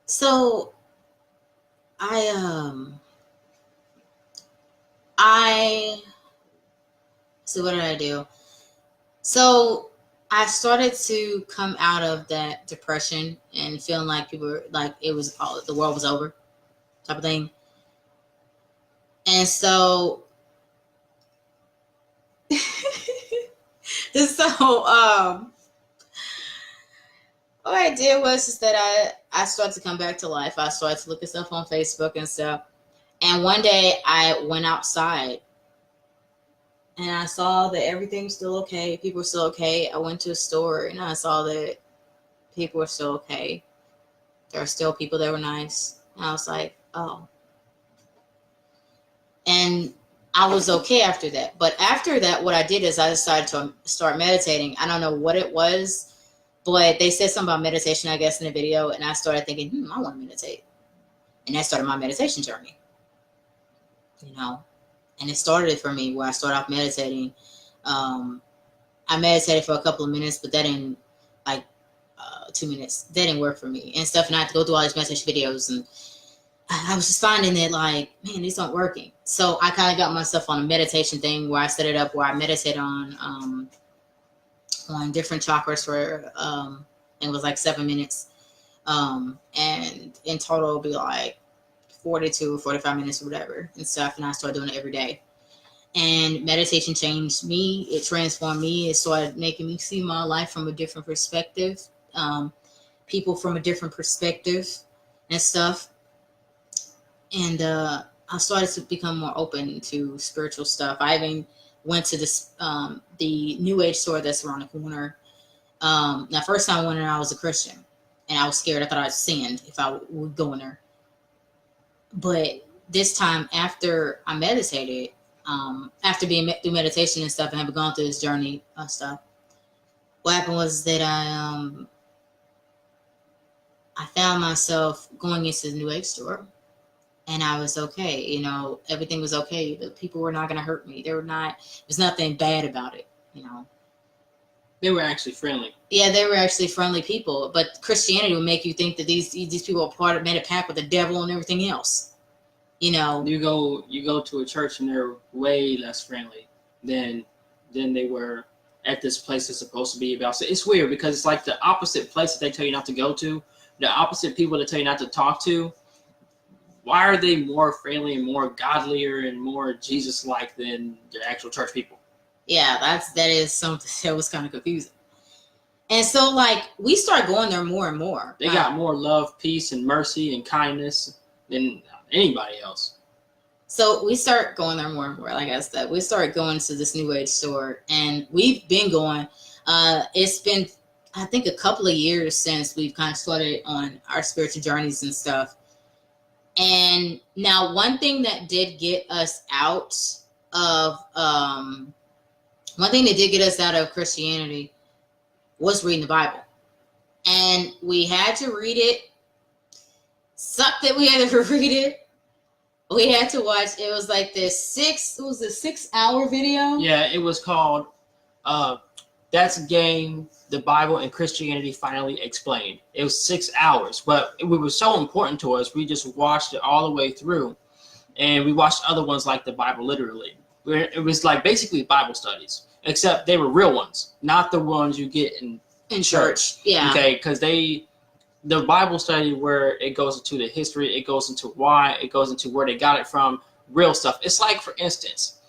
So so what did I do? So I started to come out of that depression and feeling like people were, like it was all, the world was over type of thing. And so what I did was is that I started to come back to life. I started to look at stuff on Facebook and stuff. And one day I went outside and I saw that everything was still okay. People were still okay. I went to a store and I saw that people were still okay. There were still people that were nice. And I was like, oh. And I was okay after that. But after that, what I did is I decided to start meditating. I don't know what it was, but they said something about meditation, I guess, in the video. And I started thinking, I want to meditate. And that started my meditation journey. And it started for me where I started off meditating. I meditated for a couple of minutes, but that didn't, 2 minutes. That didn't work for me and stuff. And I had to go through all these meditation videos. And I was just finding that, man, these aren't working. So I kind of got myself on a meditation thing where I set it up where I meditate on different chakras for, it was 7 minutes. And in total, it'll be 42, 45 minutes or whatever and stuff. And I started doing it every day. And meditation changed me. It transformed me. It started making me see my life from a different perspective. People from a different perspective and stuff. And I started to become more open to spiritual stuff. I even went to this the New Age store that's around the corner. Now, first time I went in, I was a Christian. And I was scared. I thought I'd sinned if I would go in there. But this time, after I meditated, after being through meditation and stuff, and having gone through this journey and stuff, what happened was that I found myself going into the New Age store, and I was okay. Everything was okay. The people were not going to hurt me. There's nothing bad about it. They were actually friendly. Yeah, they were actually friendly people. But Christianity would make you think that these people are made a pact with the devil and everything else. You go to a church and they're way less friendly than they were at this place it's supposed to be about. So it's weird because it's like the opposite place that they tell you not to go to, the opposite people that tell you not to talk to. Why are they more friendly and more godlier and more Jesus-like than the actual church people? Yeah, that is something that was kind of confusing. And so, like, we start going there more and more. They got more love, peace, and mercy and kindness than anybody else. So we start going there more and more. Like I said, we start going to this New Age store, and we've been going. It's been, I think, a couple of years since we've kind of started on our spiritual journeys and stuff. And now, one thing that did get us out of Christianity was reading the Bible. And we had to read it. Sucked that we had to read it. We had to watch, it was like this 6-hour video. Yeah, it was called That's a Game, the Bible and Christianity Finally Explained. It was 6 hours, but it was so important to us. We just watched it all the way through. And we watched other ones like the Bible Literally. It was like basically Bible studies, except they were real ones, not the ones you get in church. Yeah. Okay, because the Bible study where it goes into the history, it goes into why, it goes into where they got it from, real stuff. It's like, for instance,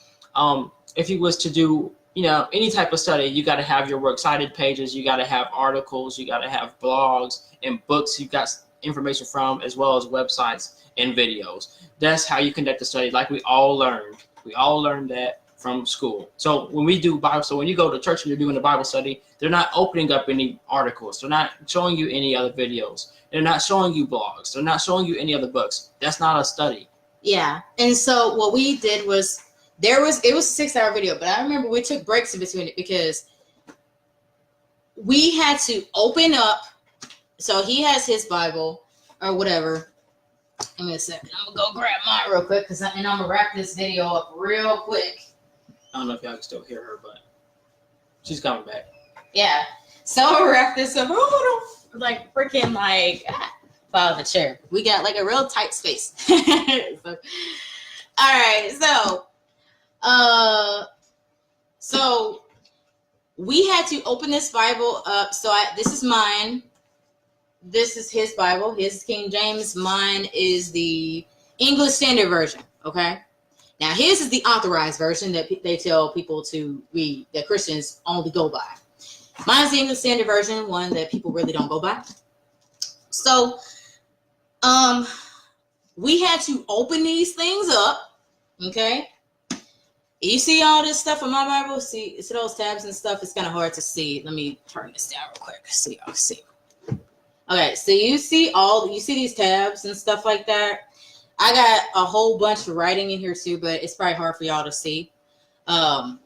if you was to do, any type of study, you got to have your works cited pages, you got to have articles, you got to have blogs and books you got information from, as well as websites and videos. That's how you conduct a study, like we all learned. We all learned that from school. So when we do Bible, so when you go to church and you're doing a Bible study, they're not opening up any articles. They're not showing you any other videos. They're not showing you blogs. They're not showing you any other books. That's not a study. Yeah. And so what we did was, it was a 6-hour video, but I remember we took breaks in between it because we had to open up. So he has his Bible or whatever. Give me a second. I'm going to go grab mine real quick and I'm going to wrap this video up real quick. I don't know if y'all can still hear her, but she's coming back. Yeah. So I'm going to wrap this up. Like freaking fall the chair. We got like a real tight space. All right. So we had to open this Bible up. So this is mine. This is his Bible. His is King James. Mine is the English Standard Version. Okay. Now his is the authorized version that they tell people to read, that Christians only go by. Mine's the English Standard Version, one that people really don't go by. So, we had to open these things up. Okay. You see all this stuff in my Bible? See those tabs and stuff? It's kind of hard to see. Let me turn this down real quick so y'all see. Okay, so you see these tabs and stuff like that. I got a whole bunch of writing in here too, but it's probably hard for y'all to see. Or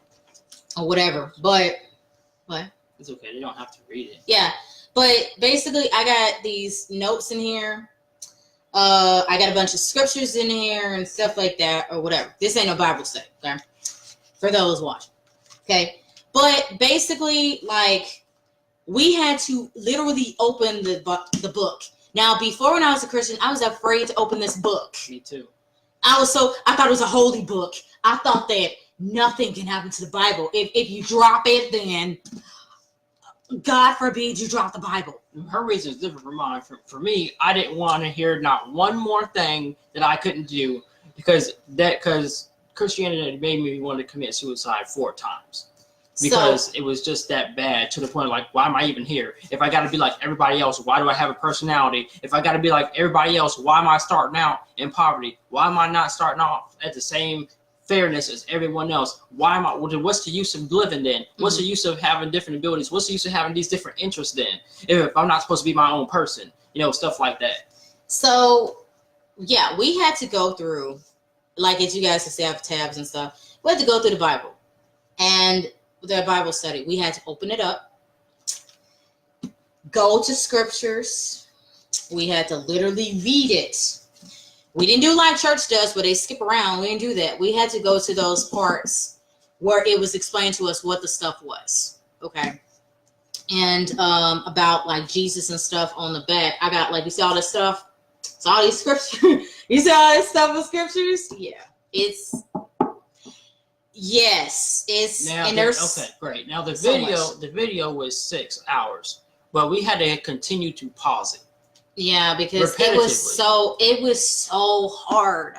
whatever. But what? It's okay. They don't have to read it. Yeah. But basically I got these notes in here. I got a bunch of scriptures in here and stuff like that, or whatever. This ain't no Bible study, okay? For those watching. Okay. But basically, like, we had to literally open the book. Now, before when I was a Christian, I was afraid to open this book. Me too. I thought it was a holy book. I thought that nothing can happen to the Bible. If you drop it, then God forbid you drop the Bible. Her reason is different from mine. For me, I didn't want to hear not one more thing that I couldn't do because Christianity made me want to commit suicide 4 times. Because it was just that bad, to the point of like, why am I even here? If I got to be like everybody else, why do I have a personality? If I got to be like everybody else, why am I starting out in poverty? Why am I not starting off at the same fairness as everyone else? What's the use of living then? What's the use of having different abilities? What's the use of having these different interests then? If I'm not supposed to be my own person, stuff like that. So, yeah, we had to go through, like, as you guys can see, I have tabs and stuff. We had to go through the Bible. And the Bible study, we had to open it up, go to scriptures. We had to literally read it. We didn't do like church does where they skip around. We didn't do that. We had to go to those parts where it was explained to us what the stuff was. Okay. And about like Jesus and stuff on the back. I got, like, you see all this stuff? It's all these scriptures. You see all this stuff with scriptures? Yeah. Yes, it's Now, and there's okay, great. Now the so video was 6 hours, but we had to continue to pause it. yeah, because Repetitively. it was so hard.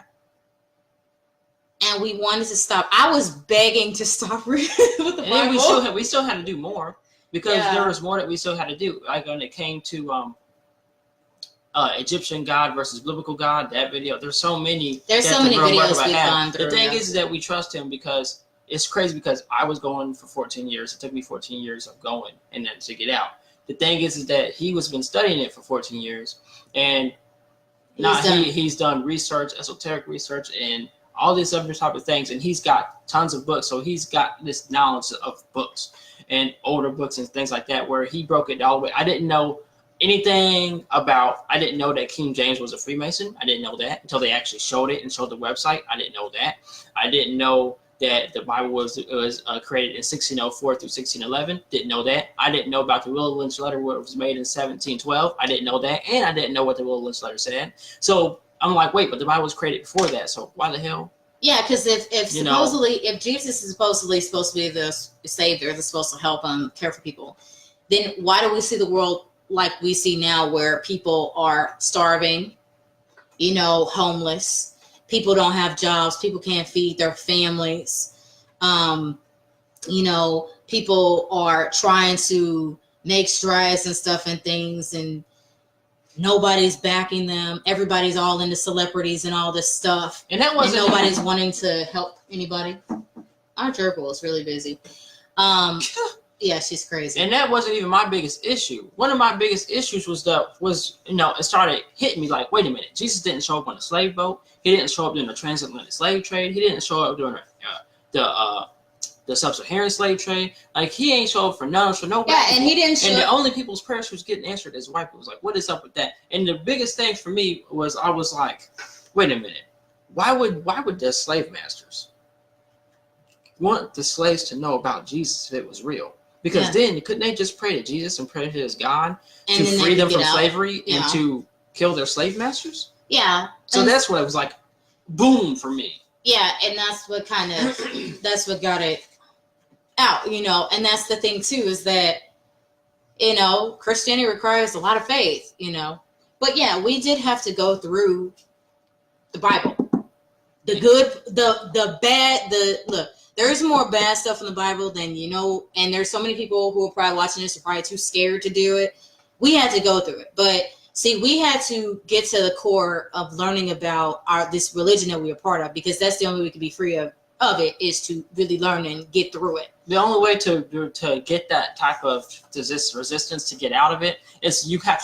And we wanted to stop. I was begging to stop reading with the And Bible. then we still had to do more because Yeah. there was more that we still had to do. Like when it came to Egyptian God versus biblical God, that video. There's so many. There's that so the many Real videos Bible we've had. gone through. The thing yeah. is that we trust him because it's crazy because I was going for 14 years. It took me 14 years of going and then to get out. The thing is that he was been studying it for 14 years and he's done research, esoteric research, and all these other type of things, and he's got tons of books. So he's got this knowledge of books and older books and things like that, where he broke it all the way. I didn't know anything about. I didn't know that King James was a Freemason. I didn't know that until they actually showed it and showed the website. I didn't know that. I didn't know that the Bible was created in 1604 through 1611. Didn't know that. I didn't know about the Willow Lynch letter, where it was made in 1712. I didn't know that, and I didn't know what the Willow Lynch letter said. So I'm like, wait, but the Bible was created before that. So why the hell? Yeah, because if supposedly if Jesus is supposed to be the savior that's supposed to help care for people, then why do we see the world like we see now, where people are starving, homeless? People don't have jobs. People can't feed their families. People are trying to make strides and stuff and things, and nobody's backing them. Everybody's all into celebrities and all this stuff. And that wasn't. And nobody's wanting to help anybody. Our gerbil is really busy. Yeah, she's crazy. And that wasn't even my biggest issue. One of my biggest issues was it started hitting me like, wait a minute, Jesus didn't show up on a slave boat. He didn't show up during the transatlantic slave trade. He didn't show up during the sub-Saharan slave trade. Like, he ain't show up for none, for nobody. Yeah, and he didn't show up. And the only people's prayers was getting answered as white people. Was like, what is up with that? And the biggest thing for me was, I was like, wait a minute, why would the slave masters want the slaves to know about Jesus if it was real? Because then couldn't they just pray to Jesus and pray to his God to free them from slavery and to kill their slave masters? Yeah. So that's what it was like, boom, for me. Yeah, and that's what that's what got it out, and that's the thing too, is that, Christianity requires a lot of faith, but yeah, we did have to go through the Bible, the good, the bad, look, there's more bad stuff in the Bible than, and there's so many people who are probably watching this are probably too scared to do it. We had to go through it, but see, we had to get to the core of learning about this religion that we're a part of, because that's the only way we can be free of it, is to really learn and get through it. The only way to get that type of resistance to get out of it is you keep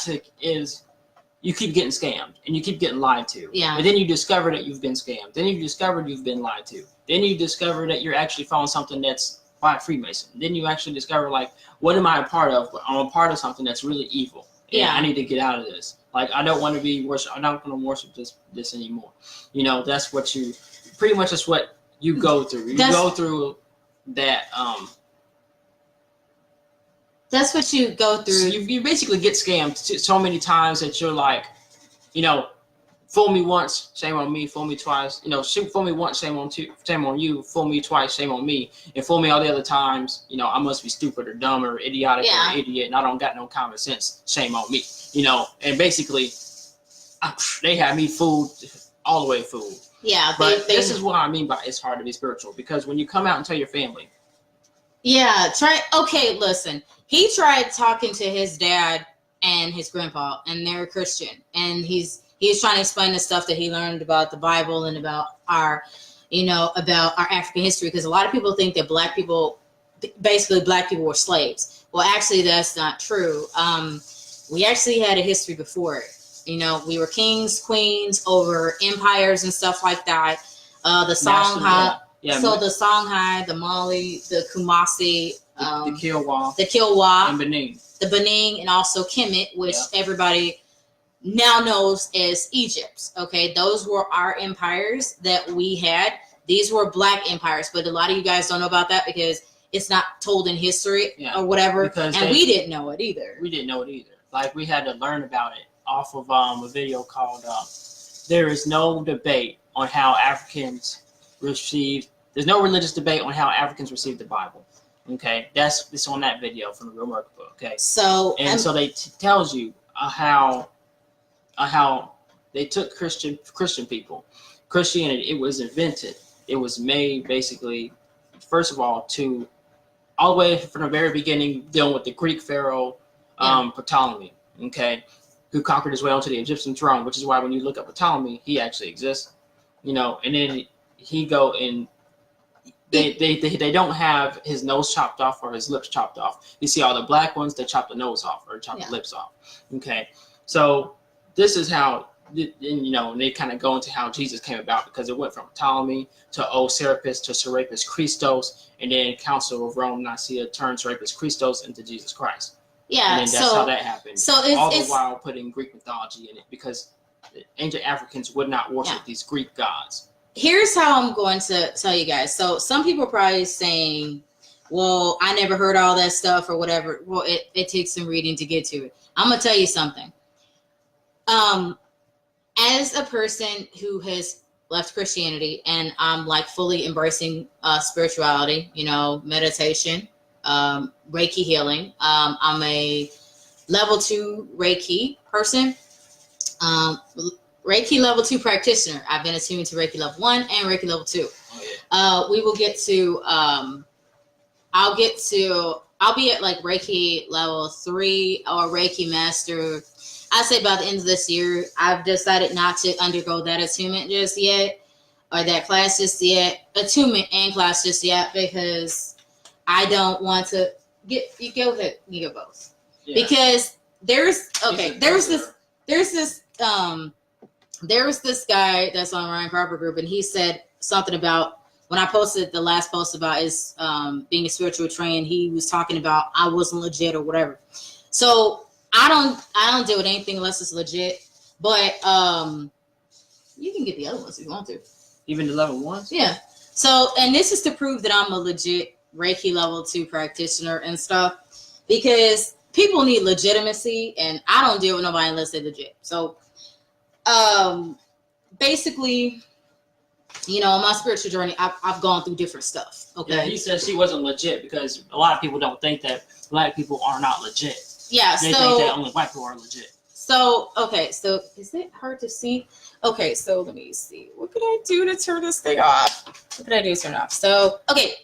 getting scammed and you keep getting lied to. Yeah. And then you discover that you've been scammed. Then you discover you've been lied to. Then you discover that you're actually following something that's by a Freemason. Then you actually discover, like, what am I a part of? I'm a part of something that's really evil. And I need to get out of this. Like, I don't want to be worship. I'm not going to worship this anymore. That's what you pretty much is what you go through. You go through that. That's what you go through. So you basically get scammed so many times that you're like, fool me once, shame on me. Fool me twice, fool me once, shame on you. Fool me twice, shame on me. And fool me all the other times, I must be stupid or dumb or idiotic or an idiot, and I don't got no common sense. Shame on me, And basically, they have me fooled, all the way fooled. Yeah, but this is what I mean by it's hard to be spiritual, because when you come out and tell your family. Yeah, listen. He tried talking to his dad and his grandpa, and they're Christian, and he's trying to explain the stuff that he learned about the Bible and about our African history, because a lot of people think that black people were slaves. Well, actually, that's not true. We actually had a history before it. We were kings, queens over empires and stuff like that. The Songhai, the Songhai, the Mali, the Kumasi, the Kilwa, and Benin. The Benin, and also Kemet, which everybody now knows as Egypt. Okay, those were our empires that we had. These were black empires, but a lot of you guys don't know about that because it's not told in history or whatever, we didn't know it either. We didn't know it either. Like, we had to learn about it off of a video called "There Is No Debate on How Africans Received There's no religious debate on how Africans received the Bible. Okay, it's on that video from the Real America book. Okay, So so they tells you how they took Christian people. Christianity, it was invented. It was made basically, first of all, all the way from the very beginning, dealing with the Greek pharaoh Ptolemy. Okay, who conquered his way onto the Egyptian throne, which is why when you look up Ptolemy, he actually exists. And then he go and they don't have his nose chopped off or his lips chopped off. You see all the black ones, they chop the nose off or chop the lips off. Okay, so this is how, and they kind of go into how Jesus came about, because it went from Ptolemy to Serapis to Serapis Christos, and then Council of Rome Nicaea turned Serapis Christos into Jesus Christ. Yeah, and then that's how that happened. So all the while putting Greek mythology in it, because ancient Africans would not worship these Greek gods. Here's how I'm going to tell you guys. So some people are probably saying, well, I never heard all that stuff or whatever. Well, it takes some reading to get to it. I'm going to tell you something. As a person who has left Christianity and I'm like fully embracing spirituality, meditation, Reiki healing. I'm a level 2 Reiki person. Reiki level 2 practitioner. I've been attuned to Reiki level 1 and Reiki level 2. Oh, yeah. We will get to, I'll be at like Reiki level 3 or Reiki master. I say by the end of this year. I've decided not to undergo that attunement just yet, or that class just yet, attunement and class just yet, because I don't want to you go ahead, you go both. Yeah. Because there was this guy that's on Ryan Cropper group, and he said something about, when I posted the last post about his being a spiritual train, he was talking about I wasn't legit or whatever. So I don't deal with anything unless it's legit. But you can get the other ones if you want to. Even the level 1s? Yeah. So, and this is to prove that I'm a legit Reiki level 2 practitioner and stuff, because people need legitimacy, and I don't deal with nobody unless they're legit. So basically, on my spiritual journey, I've gone through different stuff. Okay. Yeah, he said she wasn't legit because a lot of people don't think that black people are not legit. Yeah. They think that only white people are legit. So, okay. So is it hard to see? Okay. So let me see. What could I do to turn this thing off? What could I do to turn it off? So, okay.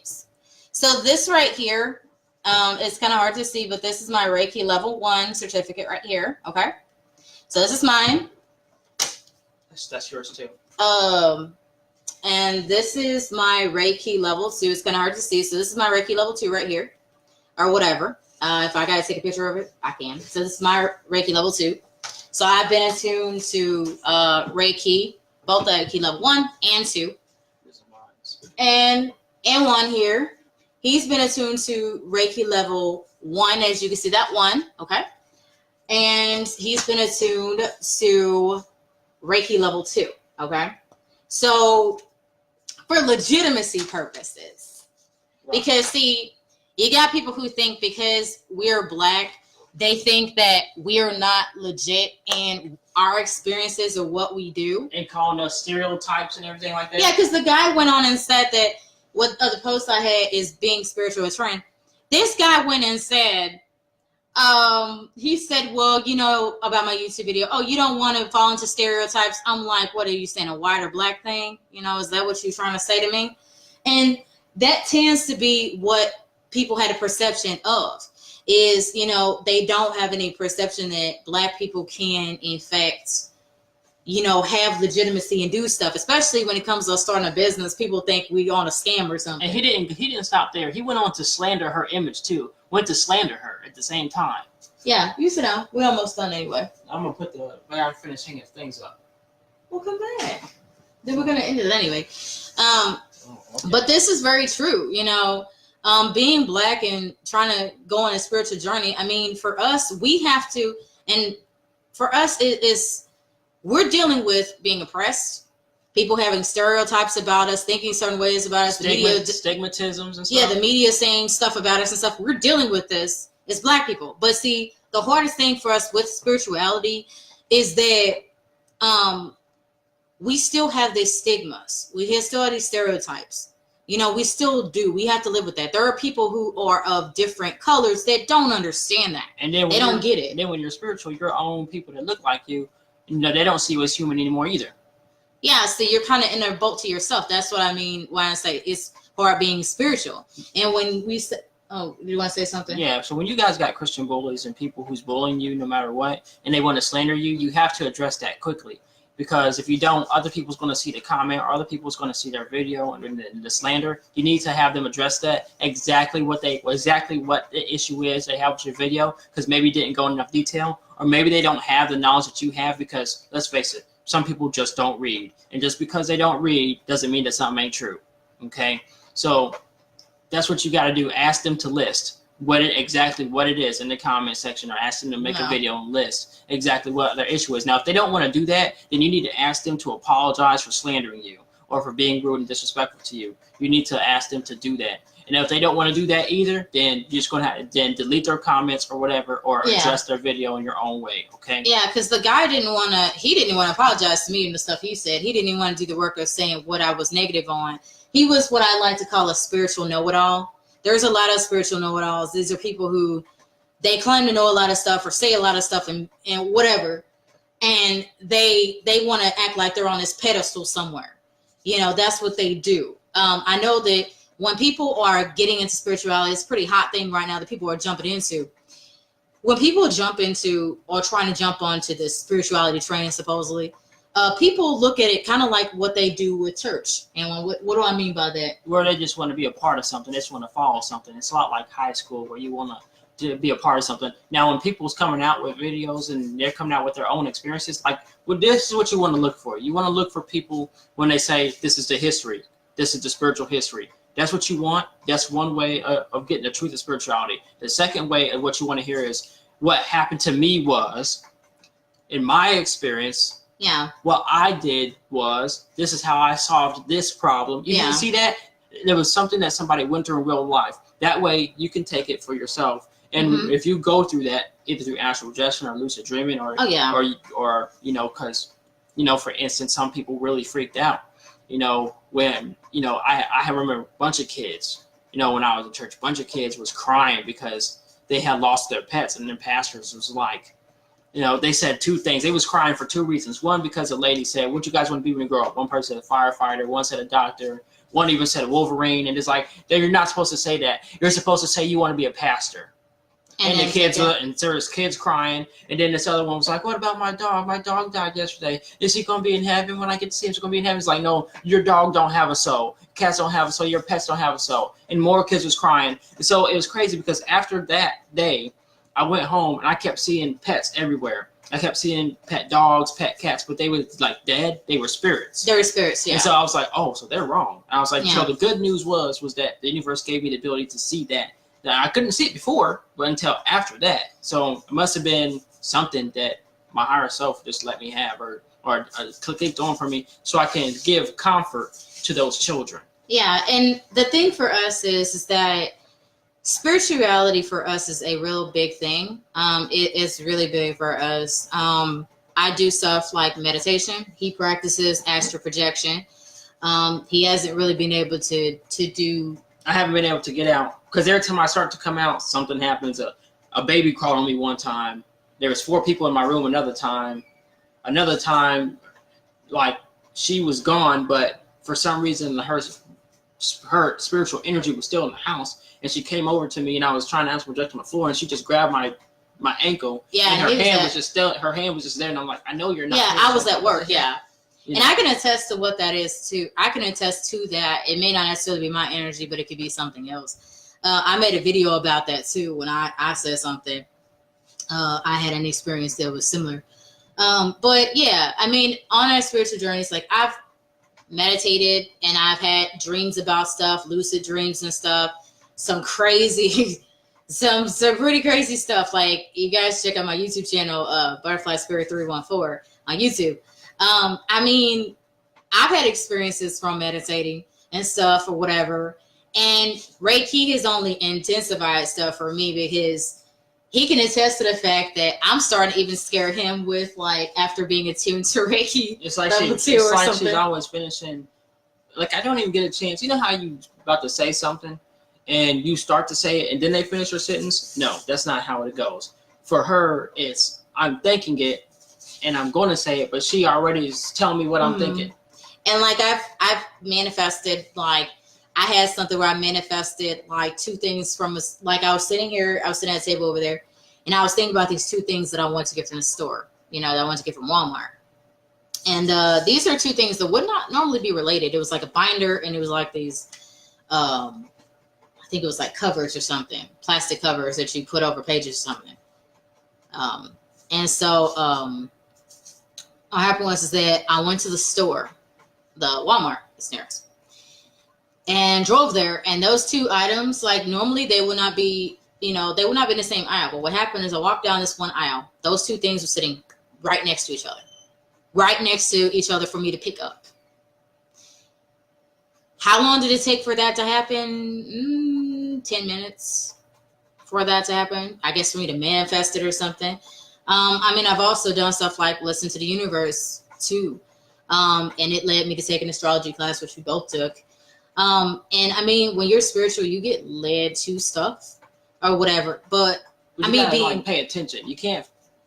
So this right here, it's kind of hard to see, but this is my Reiki level 1 certificate right here. Okay. So this is mine. That's yours too. And this is my Reiki level 2. It's kind of hard to see. So this is my Reiki level 2 right here, or whatever. If I got to take a picture of it, I can. So this is my Reiki level 2. So I've been attuned to Reiki, both Reiki level 1 and 2. And 1 here. He's been attuned to Reiki level 1, as you can see that 1, okay? And he's been attuned to Reiki level 2, okay? So for legitimacy purposes, because see, you got people who think because we're black, they think that we're not legit in our experiences or what we do. And calling us stereotypes and everything like that. Yeah, because the guy went on and said that what other post I had is being spiritual trained. This guy went and said, he said, well, about my YouTube video, oh, you don't want to fall into stereotypes. I'm like, what are you saying, a white or black thing? Is that what you're trying to say to me? And that tends to be what people had a perception of, is, they don't have any perception that black people can, in fact, have legitimacy and do stuff, especially when it comes to starting a business. People think we on a scam or something. And he didn't stop there. He went on to slander her image too. Went to slander her at the same time. Yeah, you sit down. We're almost done anyway. I'm gonna I gotta finish hanging things up. Well, come back. Then we're gonna end it anyway. Okay. But this is very true. Being black and trying to go on a spiritual journey. I mean, for us, we have to, and for us, it is. We're dealing with being oppressed, people having stereotypes about us, thinking certain ways about us, stigmatisms and stuff. Yeah, the media saying stuff about us and stuff. We're dealing with this as black people. But see, the hardest thing for us with spirituality is that we still have these stigmas. We still have these stereotypes. You know, we still do. We have to live with that. There are people who are of different colors that don't understand that. And then they don't get it. And then when you're spiritual, your own people that look like you, you know, they don't see you as human anymore either. Yeah, so you're kind of in a boat to yourself. That's what I mean when I say it's hard being spiritual. And when we say, oh, you want to say something? Yeah, so when you guys got Christian bullies and people who's bullying you no matter what, and they want to slander you, you have to address that quickly. Because if you don't, other people's going to see the comment, or other people's going to see their video and the slander. You need to have them address that exactly what the issue is they have with your video, because maybe it didn't go in enough detail, or maybe they don't have the knowledge that you have. Because let's face it, some people just don't read, and just because they don't read doesn't mean that something ain't true. Okay, so that's what you got to do. Ask them to list exactly what it is in the comment section, or ask them to make a video and list exactly what their issue is. Now, if they don't want to do that, then you need to ask them to apologize for slandering you or for being rude and disrespectful to you. You need to ask them to do that. And if they don't want to do that either, then you're just going to have to then delete their comments or whatever, or address their video in your own way. Okay. Yeah, because the guy didn't want to apologize to me and the stuff he said. He didn't even want to do the work of saying what I was negative on. He was what I like to call a spiritual know-it-all. There's a lot of spiritual know-it-alls. These are people who they claim to know a lot of stuff or say a lot of stuff and whatever. And they want to act like they're on this pedestal somewhere. You know, that's what they do. I know that when people are getting into spirituality, it's a pretty hot thing right now that people are jumping into. When people jump into or trying to jump onto this spirituality training, supposedly, people look at it kind of like what they do with church. And what do I mean by that? Where they just want to be a part of something. They just want to follow something. It's a lot like high school where you want to be a part of something. Now, when people's coming out with videos and they're coming out with their own experiences, like, well, this is what you want to look for. You want to look for people when they say, this is the history. This is the spiritual history. That's what you want. That's one way of getting the truth of spirituality. The second way of what you want to hear is, what happened to me was, in my experience, what I did was, this is how I solved this problem. You see that? There was something that somebody went through in real life. That way you can take it for yourself. And if you go through that, either through astral projection or lucid dreaming, or you know, because, you know, for instance, some people really freaked out. You know, when, you know, I remember a bunch of kids, you know, when I was in church, a bunch of kids was crying because they had lost their pets, and their pastors was like, you know, they said two things. They was crying for two reasons. One, because a lady said, what you guys want to be when you grow up? One person said a firefighter, one said a doctor, one even said a Wolverine. And it's like, you're not supposed to say that. You're supposed to say you want to be a pastor. And the kids, and there's kids crying. And then this other one was like, what about my dog? My dog died yesterday. Is he going to be in heaven when I get to see him? He's going to be in heaven. It's like, no, your dog don't have a soul. Cats don't have a soul. Your pets don't have a soul. And more kids was crying. And so it was crazy, because after that day, I went home and I kept seeing pets everywhere. I kept seeing pet dogs, pet cats, but they were like dead. They were spirits. They were spirits, yeah. And so I was like, oh, so they're wrong. And I was like, so the good news was that the universe gave me the ability to see that. Now, I couldn't see it before, but until after that. So it must have been something that my higher self just let me have, or clicked on for me, so I can give comfort to those children. Yeah, and the thing for us is that spirituality for us is a real big thing. It is really big for us. I do stuff like meditation. He practices astral projection. He hasn't really been able to do. I haven't been able to get out, because every time I start to come out, something happens. A baby crawled on me one time. There was 4 people in my room another time, like, she was gone, but for some reason her spiritual energy was still in the house, and she came over to me, and I was trying to astral project on the floor, and she just grabbed my ankle, and her hand was just there, and I'm like, I know you're not. Yeah, I was at work. Yeah. And I can attest to what that is too. I can attest to that. It may not necessarily be my energy, but it could be something else. I made a video about that too when I said something. I had an experience that was similar. But yeah, I mean, on our spiritual journeys, like, I've meditated and I've had dreams about stuff, lucid dreams and stuff. Some crazy, some pretty crazy stuff. Like, you guys check out my YouTube channel, Butterfly Spirit 314 on YouTube. I mean, I've had experiences from meditating and stuff or whatever, and Reiki has only intensified stuff for me, because he can attest to the fact that I'm starting to even scare him with, like, after being attuned to Reiki. It's like she's always finishing like I don't even get a chance. You know how you about to say something and you start to say it and then they finish your sentence? No, that's not how it goes. For her, it's I'm thinking it and I'm going to say it, but she already is telling me what I'm thinking. And like I've manifested, like I had something where I manifested like two things from like I was sitting at a table over there, and I was thinking about these two things that I wanted to get from the store, that I wanted to get from Walmart. And these are two things that would not normally be related. It was like a binder, and it was like these, I think it was like covers or something, plastic covers that you put over pages or something. And so what happened was that I went to the store, the Walmart, it's nearest, and drove there. And those two items, like normally they would not be, they would not be in the same aisle. But what happened is I walked down this one aisle. Those two things were sitting right next to each other for me to pick up. How long did it take for that to happen? 10 minutes for that to happen. I guess for me to manifest it or something. I've also done stuff like listen to the universe too. And it led me to take an astrology class, which we both took. When you're spiritual, you get led to stuff or whatever. But you gotta pay attention. You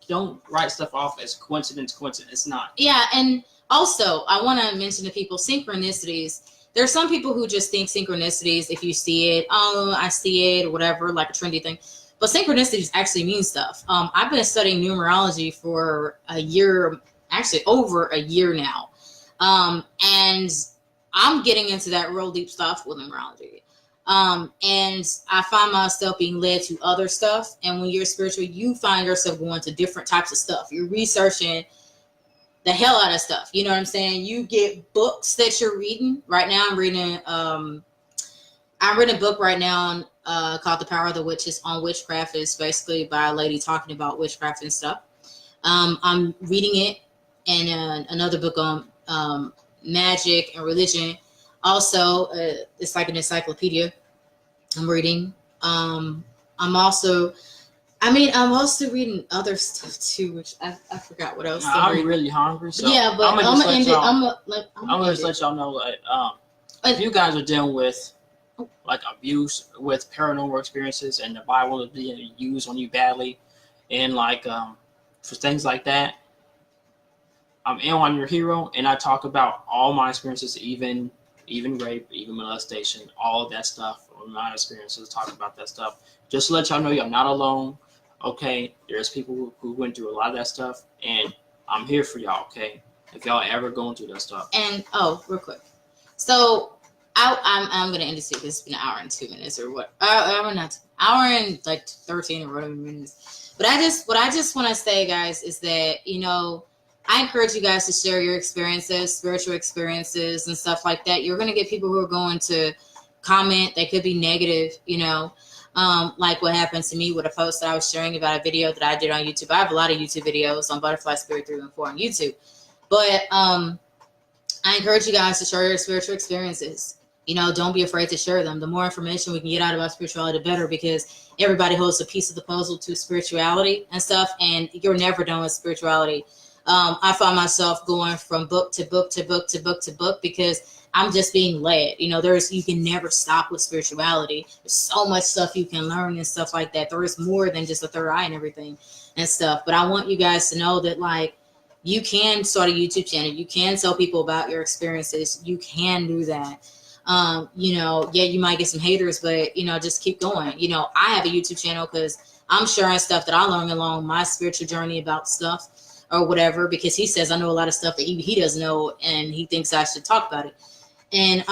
don't write stuff off as coincidence. It's not. Yeah, and also I want to mention to people synchronicities. There are some people who just think synchronicities, if you see it, I see it or whatever, like a trendy thing. But synchronicities actually mean stuff. I've been studying numerology for a year, actually over a year now. And I'm getting into that real deep stuff with numerology. And I find myself being led to other stuff. And when you're spiritual, you find yourself going to different types of stuff. You're researching the hell out of stuff. You know what I'm saying? You get books that you're reading. Right now, I'm reading a book right now called The Power of the Witches on witchcraft. It's basically by a lady talking about witchcraft and stuff. I'm reading it, and another book on magic and religion. Also, it's like an encyclopedia I'm reading. I'm also reading other stuff too, which I forgot what else. I'm really hungry, so yeah, but I'm gonna end it. I'm gonna just let y'all know that if you guys are dealing with like abuse with paranormal experiences and the Bible is being used on you badly, and like for things like that, I'm on your hero, and I talk about all my experiences, even rape, even molestation, all of that stuff. My experiences, talk about that stuff. Just to let y'all know, you're not alone. Okay, there's people who went through a lot of that stuff, and I'm here for y'all. Okay, if y'all ever going through that stuff. And real quick, so I'm gonna end this here because it's been an hour and 2 minutes or what? Hour and like 13 or whatever minutes. But what I just want to say, guys, is that I encourage you guys to share your experiences, spiritual experiences, and stuff like that. You're gonna get people who are going to comment. They could be negative, like what happened to me with a post that I was sharing about a video that I did on YouTube. I have a lot of YouTube videos on Butterfly Spirit 3 and 4 on YouTube. But I encourage you guys to share your spiritual experiences. Don't be afraid to share them. The more information we can get out about spirituality, the better, because everybody holds a piece of the puzzle to spirituality and stuff, and you're never done with spirituality. I find myself going from book to book to book to book to book because I'm just being led. You can never stop with spirituality. There's so much stuff you can learn and stuff like that. There is more than just a third eye and everything and stuff. But I want you guys to know that, like, you can start a YouTube channel. You can tell people about your experiences. You can do that. You might get some haters, but, just keep going. I have a YouTube channel because I'm sharing stuff that I learned along my spiritual journey about stuff or whatever, because he says I know a lot of stuff that he doesn't know, and he thinks I should talk about it. And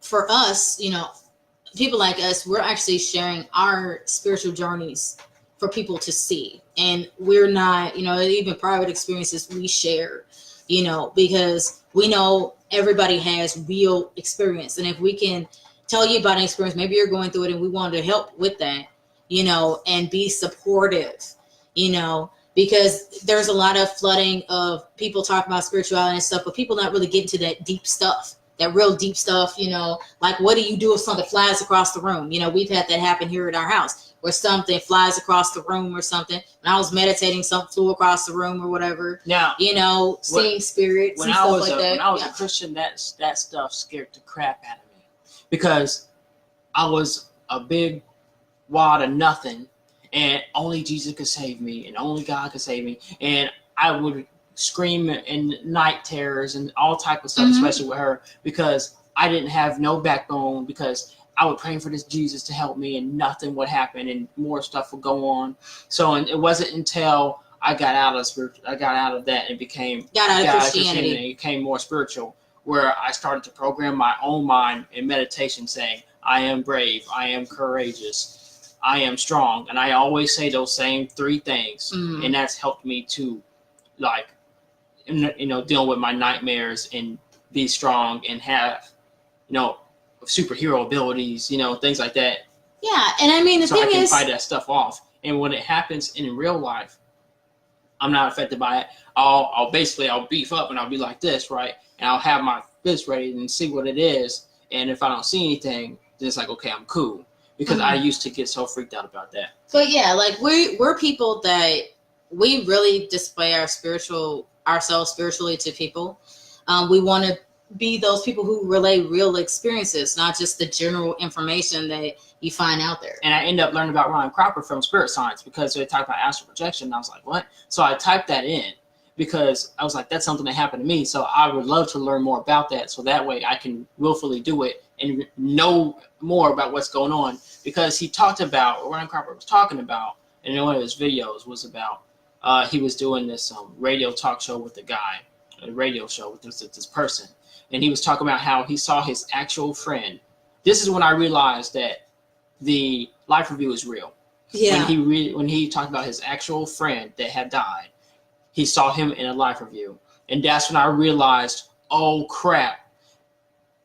for us, people like us, we're actually sharing our spiritual journeys for people to see. And we're not, even private experiences we share, because we know everybody has real experience. And if we can tell you about an experience, maybe you're going through it and we want to help with that, and be supportive, because there's a lot of flooding of people talking about spirituality and stuff, but people not really getting to that deep stuff, that real deep stuff, like what do you do if something flies across the room? We've had that happen here at our house. or something flies across the room or something. When I was meditating, something flew across the room or whatever. Now, Seeing spirits and stuff like that. When I was a Christian, that stuff scared the crap out of me, because I was a big wad of nothing, and only Jesus could save me, and only God could save me, and I would scream in night terrors and all type of stuff, especially with her, because I didn't have no backbone, because I would pray for this Jesus to help me, and nothing would happen, and more stuff would go on. So, and it wasn't until I got out of that and got out of Christianity and became more spiritual, where I started to program my own mind in meditation, saying, I am brave, I am courageous, I am strong. And I always say those same 3 things. And that's helped me to, like, deal with my nightmares and be strong and have, superhero abilities, things like that. Yeah. And I mean, the thing is, I can fight that stuff off. And when it happens in real life, I'm not affected by it. I'll beef up and I'll be like this, right? And I'll have my fist ready and see what it is. And if I don't see anything, then it's like, okay, I'm cool. Because I used to get so freaked out about that. But yeah, like we're people that we really display ourselves spiritually to people. We want to be those people who relay real experiences, not just the general information that you find out there. And I ended up learning about Ryan Cropper from Spirit Science, because they talked about astral projection. And I was like, what? So I typed that in, because I was like, that's something that happened to me. So I would love to learn more about that, so that way I can willfully do it and know more about what's going on. Because he talked about, what Ryan Cropper was talking about, and in one of his videos was about, he was doing this radio talk show with a radio show with this person. And he was talking about how he saw his actual friend. This is when I realized that the life review is real. Yeah. When he talked about his actual friend that had died, he saw him in a life review. And that's when I realized, oh crap,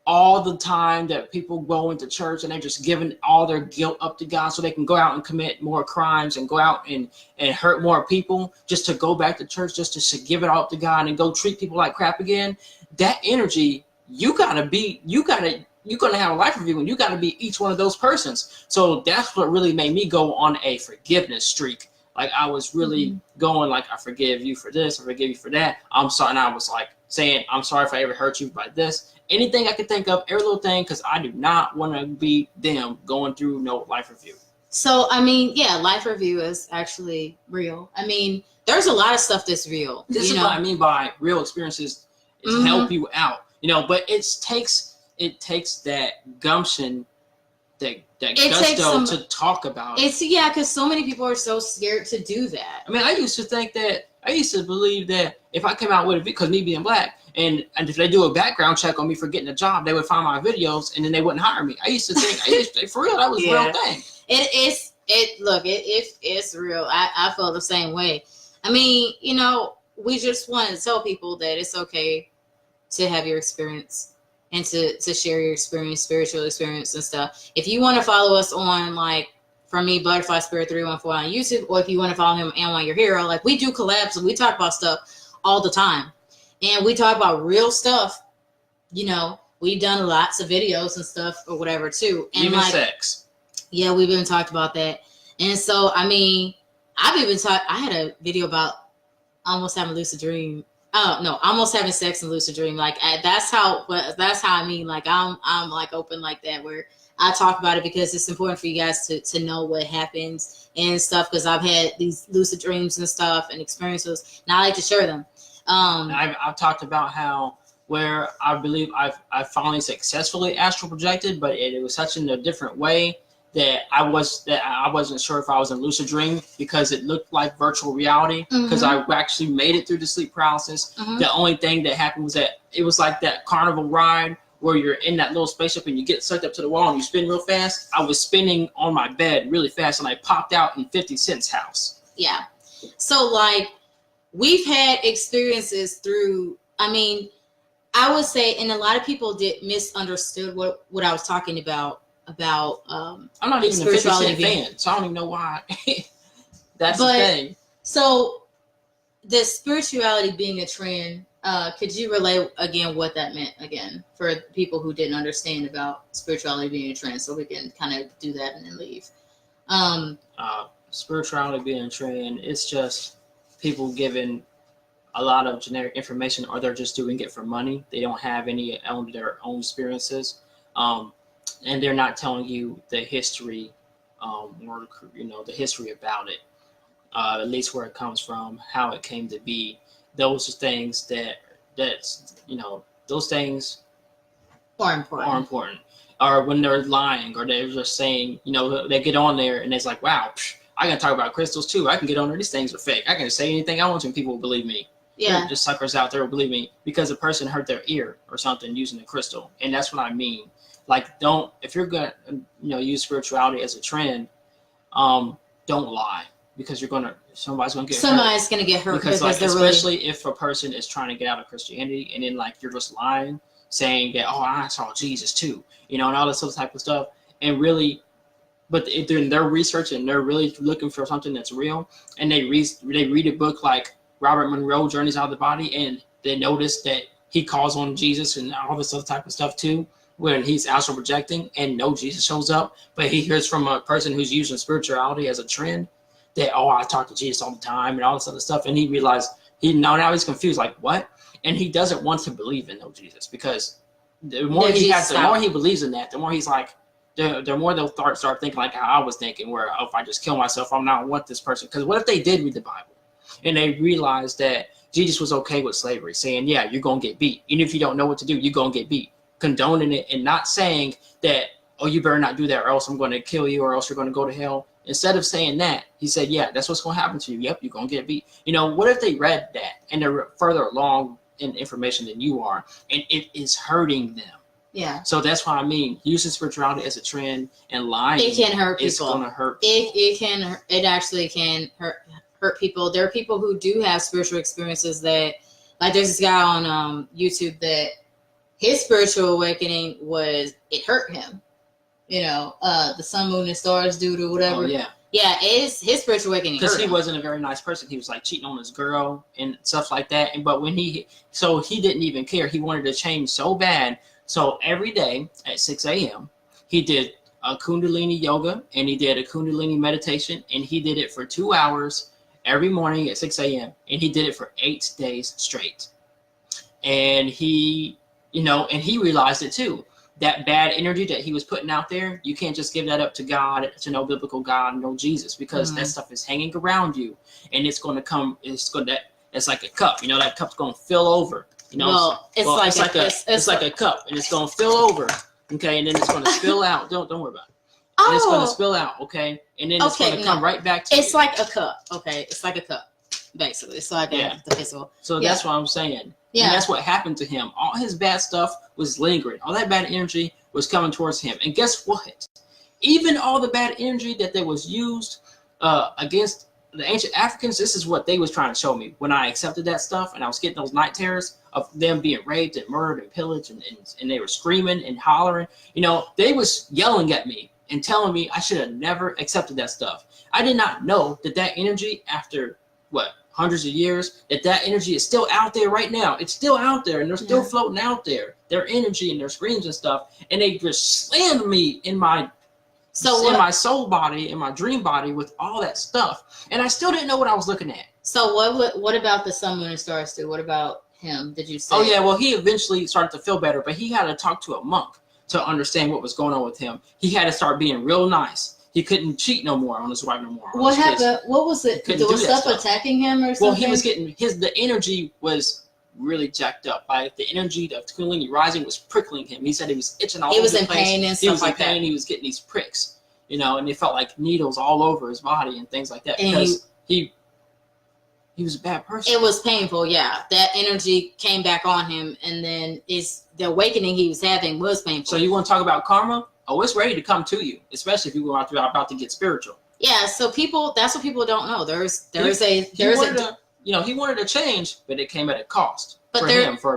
all the time that people go into church and they're just giving all their guilt up to God so they can go out and commit more crimes and go out and hurt more people, just to go back to church, just to give it all up to God and go treat people like crap again. That energy, you're going to have a life review, and you got to be each one of those persons. So that's what really made me go on a forgiveness streak. Like, I was really going like, I forgive you for this, I forgive you for that. I'm sorry. And I was like saying, I'm sorry if I ever hurt you by this. Anything I could think of, every little thing, because I do not want to be them going through no life review. So, I mean, yeah, life review is actually real. I mean, there's a lot of stuff that's real. This is what I mean by real experiences, is help you out. But it takes that gumption, that gusto to talk about it. Because so many people are so scared to do that. I mean, I used to believe that if I came out with because me being black, and if they do a background check on me for getting a job, they would find my videos and then they wouldn't hire me. I used to think, for real, that was a real thing. It's real. I felt the same way. I mean, we just want to tell people that it's okay to have your experience and to share your experience, spiritual experience and stuff. If you want to follow us on, like, for me, Butterfly Spirit 314 on YouTube, or if you want to follow him and on Your Hero, like, we do collabs and we talk about stuff all the time. And we talk about real stuff. We've done lots of videos and stuff or whatever too. And even sex. Yeah, we've even talked about that. And so, I mean, I had a video about almost having a lucid dream. Oh no, almost having sex and lucid dream. Like, that's how I mean, like, I'm like open like that, where I talk about it because it's important for you guys to know what happens and stuff, because I've had these lucid dreams and stuff and experiences, and I like to share them. I've talked about how, where I believe I finally successfully astral projected, but it was such in a different way that I wasn't sure if I was in lucid dream, because it looked like virtual reality, because I actually made it through the sleep paralysis. The only thing that happened was that it was like that carnival ride where you're in that little spaceship and you get sucked up to the wall and you spin real fast. I was spinning on my bed really fast and I popped out in 50 Cent's house. Yeah. So, like, we've had experiences through, I mean, I would say, and a lot of people misunderstood what I was talking about. I'm not even a 50 Cent fan, so I don't even know why. That's the thing. So, the spirituality being a trend, could you relay again what that meant again for people who didn't understand about spirituality being a trend, so we can kind of do that and then leave? Spirituality being a trend, it's just people giving a lot of generic information, or they're just doing it for money. They don't have any of their own experiences, and they're not telling you the history, or the history about it, at least where it comes from, how it came to be. Those are things those things More important. are important. Or when they're lying, or they're just saying, they get on there and it's like, wow, I can talk about crystals too. I can get on there. These things are fake. I can say anything I want to and people will believe me. Yeah. They're just suckers out there will believe me because a person hurt their ear or something using a crystal. And that's what I mean. Like, if you're going to, use spirituality as a trend, don't lie, because somebody's going to get hurt. Because especially if a person is trying to get out of Christianity and then you're just lying, saying that, oh, I saw Jesus too, and all this other type of stuff. And really, but if they're researching, they're really looking for something that's real, and they read a book like Robert Monroe, Journeys Out of the Body, and they notice that he calls on Jesus and all this other type of stuff too, when he's astral projecting, and no Jesus shows up, but he hears from a person who's using spirituality as a trend that, oh, I talk to Jesus all the time and all this other stuff, and he realized now he's confused, like, what? And he doesn't want to believe in no Jesus, because the more he believes in that, the more he's like, the more they'll start thinking like how I was thinking, where, oh, if I just kill myself, I'm not with this person. Because what if they did read the Bible and they realized that Jesus was okay with slavery, saying, yeah, you're going to get beat. Even if you don't know what to do, you're going to get beat. Condoning it and not saying that, oh, you better not do that or else I'm going to kill you or else you're going to go to hell. Instead of saying that, he said, yeah, that's what's going to happen to you. Yep, you're going to get beat. What if they read that and they're further along in information than you are, and it is hurting them? Yeah. So that's what I mean. Using spirituality as a trend and lying, it can hurt people. It's going to hurt. It actually can hurt people. There are people who do have spiritual experiences that, like, there's this guy on YouTube that his spiritual awakening it hurt him. The sun, moon, and stars dude or whatever. Oh, yeah. Yeah, his spiritual awakening. Because he wasn't a very nice person. He was like cheating on his girl and stuff like that. But he didn't even care. He wanted to change so bad. So every day at 6 a.m., he did a Kundalini yoga and he did a Kundalini meditation, and he did it for 2 hours every morning at 6 a.m. And he did it for 8 days straight. And he realized it too. That bad energy that he was putting out there, you can't just give that up to God, to no biblical God, no Jesus, because that stuff is hanging around you, and it's going to come. It's like a cup. That cup's going to fill over. It's like a cup, and it's going to fill over. Okay, and then it's going to spill out. Don't worry about it. Oh. And it's going to spill out. Okay, and then it's going to come right back to you. It's like a cup. Okay, it's like a cup, basically. It's like the physical. So that's what I'm saying. Yeah. And that's what happened to him. All his bad stuff was lingering. All that bad energy was coming towards him. And guess what? Even all the bad energy that was used against the ancient Africans, this is what they was trying to show me when I accepted that stuff, and I was getting those night terrors of them being raped and murdered and pillaged, and they were screaming and hollering. They was yelling at me and telling me I should have never accepted that stuff. I did not know that energy, after hundreds of years, that energy is still out there right now. It's still out there, and they're still floating out there. Their energy and their screams and stuff, and they just slammed me in my my soul body, in my dream body, with all that stuff, and I still didn't know what I was looking at. So what about the sun, moon, and stars do? What about him? Did you say? Oh yeah, well, he eventually started to feel better, but he had to talk to a monk to understand what was going on with him. He had to start being real nice. He couldn't cheat no more on his wife no more. What happened? What was it? Was stuff attacking him or something? Well, he was getting the energy was really jacked up. Like the energy of Kundalini rising was prickling him. He said he was itching all over the place. He was in pain and stuff like that. He was in pain. He was getting these pricks, and they felt like needles all over his body and things like that, because he was a bad person. It was painful, yeah. That energy came back on him, and then the awakening he was having was painful. So you want to talk about karma? Oh, it's ready to come to you, especially if you are about to get spiritual. Yeah, so that's what people don't know. He wanted to change, but it came at a cost for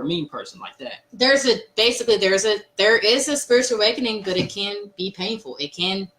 a mean person like that. There is a spiritual awakening, but it can be painful. It can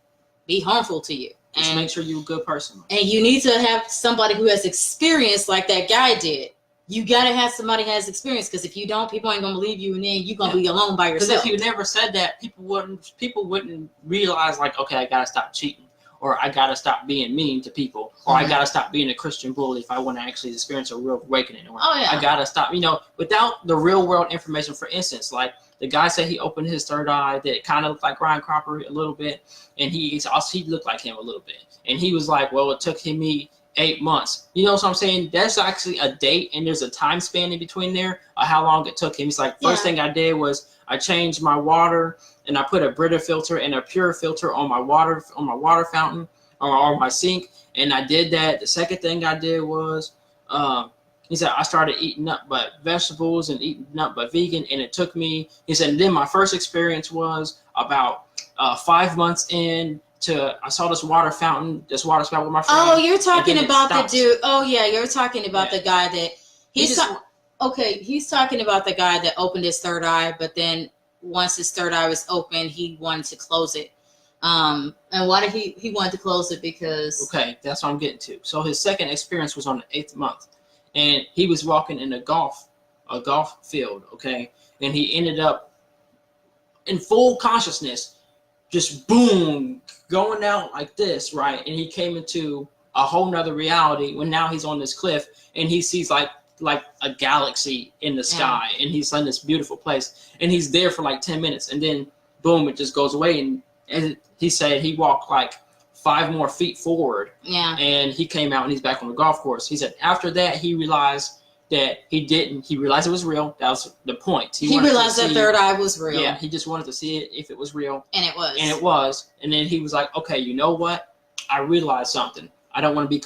be harmful to you. Just make sure you're a good person. And you need to have somebody who has experience like that guy did. You gotta have somebody who has experience, because if you don't, people ain't gonna believe you, and then you're gonna be alone by yourself. Because if you never said that, people wouldn't realize, like, okay, I gotta stop cheating, or I gotta stop being mean to people, or I gotta stop being a Christian bully if I want to actually experience a real awakening, or I gotta stop, without the real world information. For instance, like the guy said he opened his third eye that kind of looked like Ryan Cropper a little bit, and he looked like him a little bit, and he was like, well, it took me 8 months. You know what I'm saying? That's actually a date, and there's a time span in between there of how long it took him. He's like, first thing I did was I changed my water, and I put a Brita filter and a pure filter on my water fountain or my sink, and I did that. The second thing I did was he said I started eating up but vegetables and eating up but vegan, and it took me, he said, and then my first experience was about 5 months in to, I saw this water spout with my friend. Oh, you're talking about the dude. Oh yeah, you're talking about the guy that he's talking about the guy that opened his third eye, but then once his third eye was open, he wanted to close it. And why did he wanted to close it? Because that's what I'm getting to. So his second experience was on the 8th month, and he was walking in a golf field, and he ended up in full consciousness, just boom, going out like this, right? And he came into a whole nother reality when now he's on this cliff and he sees like a galaxy in the sky, and he's in this beautiful place, and he's there for like 10 minutes, and then boom, it just goes away. And he said he walked like 5 more feet forward, and he came out and he's back on the golf course. He said after that he realized that he realized it was real. That was the point. He realized that third eye was real. Yeah, he just wanted to see it if it was real. And it was. And then he was like, okay, you know what? I realized something. I don't want to be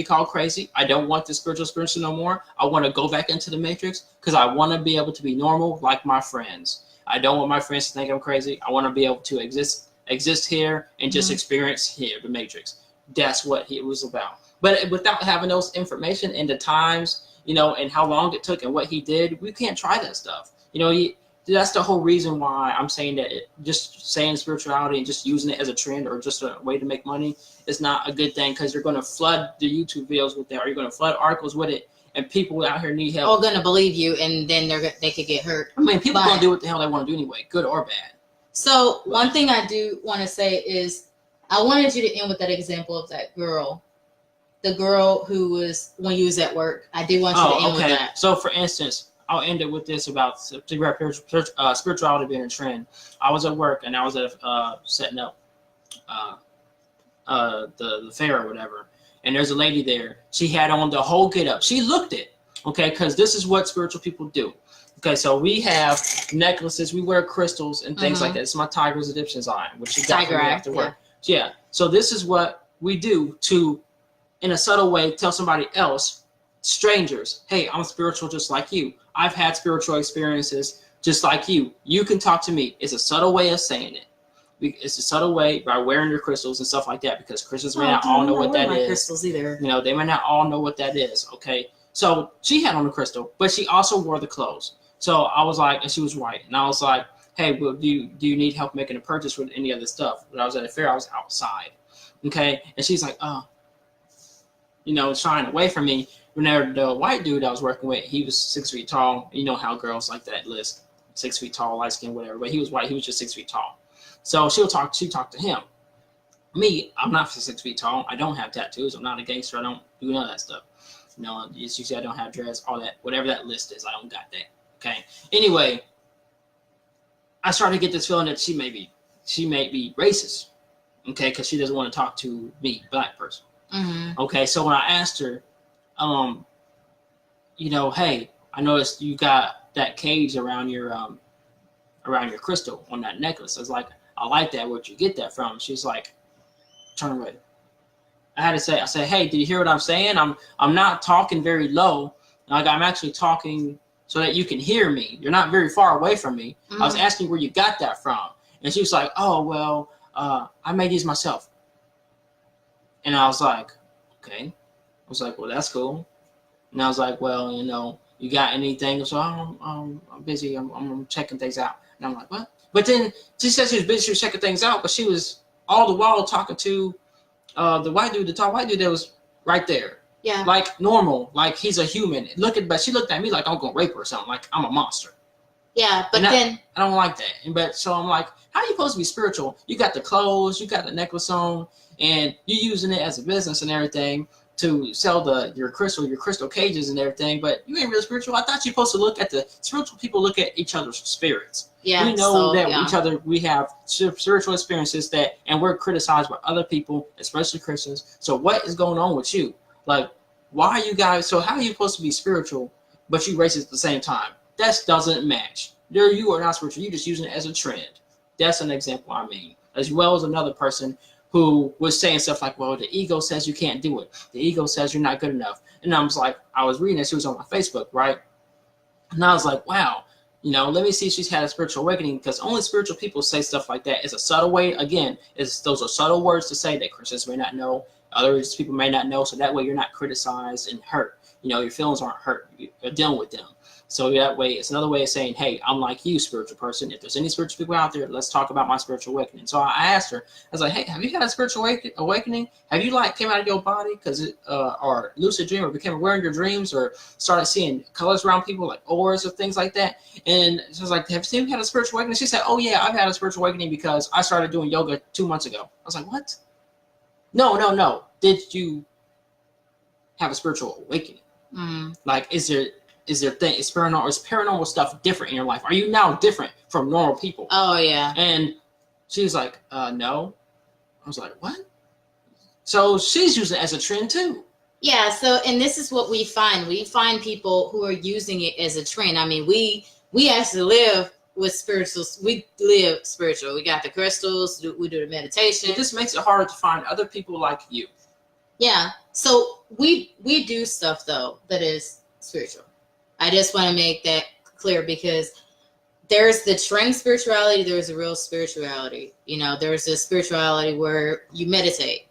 called crazy. I don't want this spiritual experience no more. I want to go back into the matrix because I want to be able to be normal like my friends. I don't want my friends to think I'm crazy. I want to be able to exist here and just experience here, the matrix. That's what it was about. But without having those information and the times, and how long it took and what he did, we can't try that stuff. That's the whole reason why I'm saying that just saying spirituality and just using it as a trend or just a way to make money is not a good thing, because you're going to flood the YouTube videos with that, or you're going to flood articles with it, and people out here need help. All going to believe you, and then they could get hurt. I mean, people are going to do what the hell they want to do anyway, good or bad. So one thing I do want to say is I wanted you to end with that example of that girl. The girl who was, when you was at work, I did want you to end with that. So for instance, I'll end it with this about spirituality being a trend. I was at work and I was setting up the fair or whatever, and there's a lady there. She had on the whole get up. She looked it, because this is what spiritual people do. So we have necklaces, we wear crystals and things like that. It's my Tiger's Egyptian's eye, which you got after work. Yeah. So this is what we do to, in a subtle way, tell somebody else, strangers, hey, I'm spiritual just like you. I've had spiritual experiences just like you. You can talk to me. It's a subtle way of saying it. It's a subtle way by wearing your crystals and stuff like that, because crystals may not all know what that is. Crystals either. They may not all know what that is. So she had on the crystal, but she also wore the clothes. So I was like, and she was white, and I was like, hey, well, do you need help making a purchase with any other stuff? When I was at a fair, I was outside. And she's like, shying away from me. Whenever the white dude I was working with, he was 6 feet tall. You know how girls like that list, 6 feet tall, light skin, whatever. But he was white. He was just 6 feet tall. So she talked to him. Me, I'm not 6 feet tall. I don't have tattoos. I'm not a gangster. I don't do none of that stuff. You see, I don't have dreads, all that, whatever that list is. I don't got that. Anyway, I started to get this feeling that she may be racist. Because she doesn't want to talk to me, black person. So when I asked her, hey, I noticed you got that cage around your crystal on that necklace. I was like, I like that. Where'd you get that from? She's like, turn away. I said, hey, did you hear what I'm saying? I'm not talking very low. Like, I'm actually talking so that you can hear me. You're not very far away from me. I was asking where you got that from. And she was like, oh, well, I made these myself. And I was like, okay. I was like, well, that's cool. And I was like, well, you got anything? So I'm busy. I'm checking things out. And I'm like, what? But then she said she was busy. She was checking things out, but she was all the while talking to the white dude, the tall white dude that was right there. Yeah. Like normal, like he's a human. But she looked at me like I'm gonna rape her or something. Like I'm a monster. Yeah, but And then I don't like that. But so I'm like, how are you supposed to be spiritual? You got the clothes, you got the necklace on, and you're using it as a business and everything to sell your crystal cages and everything, but you ain't really spiritual. I thought you're supposed to look at the spiritual people, look at each other's spirits. yeah, We know so, that yeah. each other, we have spiritual experiences and we're criticized by other people, especially Christians. So what is going on with you? Like, why are you guys, so how are you supposed to be spiritual, but you racist at the same time? That doesn't match. You are not spiritual. You're just using it as a trend. That's an example I mean. As well as another person who was saying stuff like, well, the ego says you can't do it. The ego says you're not good enough. And I was like, I was reading it. She was on my Facebook, right? And I was like, wow, let me see if she's had a spiritual awakening, because only spiritual people say stuff like that. It's a subtle way. Again, those are subtle words to say that Christians may not know. Others people may not know. So that way you're not criticized and hurt. Your feelings aren't hurt. You're dealing with them. So that way, it's another way of saying, hey, I'm like you, spiritual person. If there's any spiritual people out there, let's talk about my spiritual awakening. So I asked her, I was like, hey, have you had a spiritual awakening? Have you came out of your body or lucid dream, or became aware in your dreams, or started seeing colors around people like auras or things like that? And she was like, have you had a spiritual awakening? She said, oh yeah, I've had a spiritual awakening because I started doing yoga 2 months ago. I was like, what? No. Did you have a spiritual awakening? Like, is paranormal stuff different in your life? Are you now different from normal people? Oh yeah. And she was like, no. I was like, what? So she's using it as a trend too. Yeah, so, and this is what we find. We find people who are using it as a trend. I mean, we actually live with spirituals. We live spiritual. We got the crystals. We do the meditation. It just makes it harder to find other people like you. Yeah. So we do stuff though that is spiritual. I just want to make that clear, because there's the trend spirituality. There's a real spirituality. There's a spirituality where you meditate.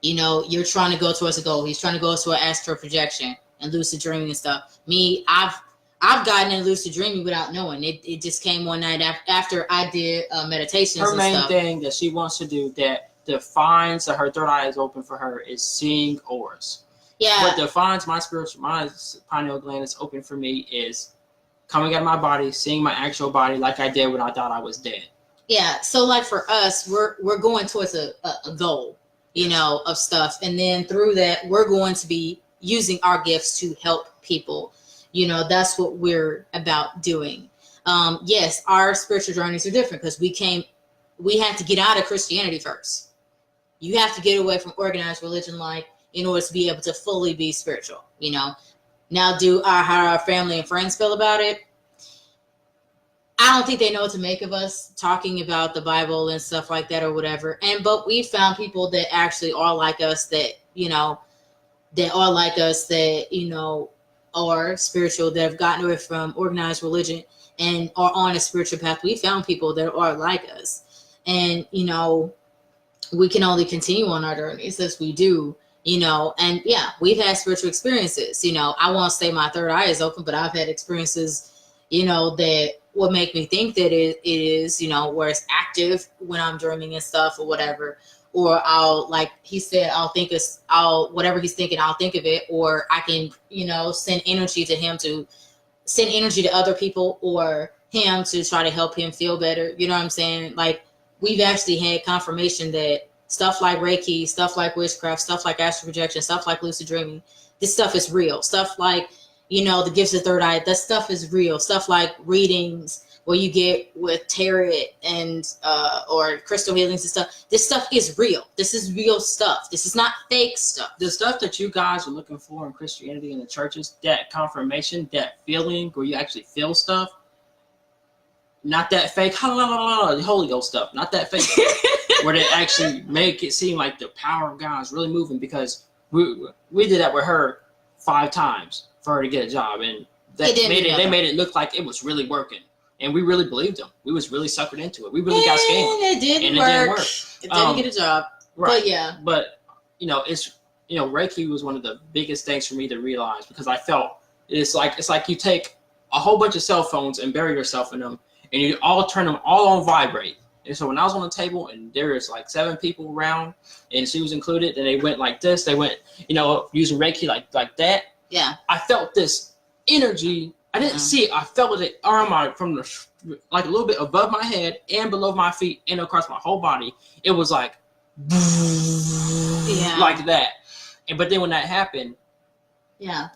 You're trying to go towards a goal. He's trying to go to an astral projection and lucid dreaming and stuff. Me, I've gotten in lucid dreaming without knowing. It just came one night after I did meditations and stuff. Her main thing that she wants to do that defines that her third eye is open for her is seeing auras. Yeah. What defines my pineal gland is open for me is coming out of my body, seeing my actual body like I did when I thought I was dead. Yeah. So like for us, we're going towards a goal, of stuff. And then through that, we're going to be using our gifts to help people. That's what we're about doing. Yes, our spiritual journeys are different because we had to get out of Christianity first. You have to get away from organized religion, in order to be able to fully be spiritual, Now, how our family and friends feel about it? I don't think they know what to make of us talking about the Bible and stuff like that or whatever. But we found people that actually are like us, that are spiritual, that have gotten away from organized religion and are on a spiritual path. We found people that are like us, and we can only continue on our journeys as we do. And yeah, we've had spiritual experiences. I won't say my third eye is open, but I've had experiences, that would make me think that it is, where it's active when I'm dreaming and stuff or whatever. Or I'll, like he said, whatever he's thinking, I'll think of it. Or I can, send energy to him to send energy to other people, or him to try to help him feel better. You know what I'm saying? Like, we've actually had confirmation that stuff like Reiki, stuff like witchcraft, stuff like astral projection, stuff like lucid dreaming, this stuff is real. Stuff like, the gifts of third eye, that stuff is real. Stuff like readings where you get with tarot and or crystal healings and stuff. This stuff is real. This is real stuff. This is not fake stuff. The stuff that you guys are looking for in Christianity and the churches, that confirmation, that feeling where you actually feel stuff, not that fake, the Holy Ghost stuff, not that fake, where they actually make it seem like the power of God is really moving, because we did that with her 5 times for her to get a job, and they made it look like it was really working, and we really believed them. We was really suckered into it. We really got scammed. It didn't work. It didn't get a job. Right. But yeah. But it's Reiki was one of the biggest things for me to realize, because I felt it's like you take a whole bunch of cell phones and bury yourself in them, and you all turn them all on vibrate. And so when I was on the table and there was like 7 people around, and she was included, and they went like this, they went, using Reiki like that. Yeah. I felt this energy I didn't see it. I felt it from the like a little bit above my head and below my feet and across my whole body. It was like like that. And but then when that happened, but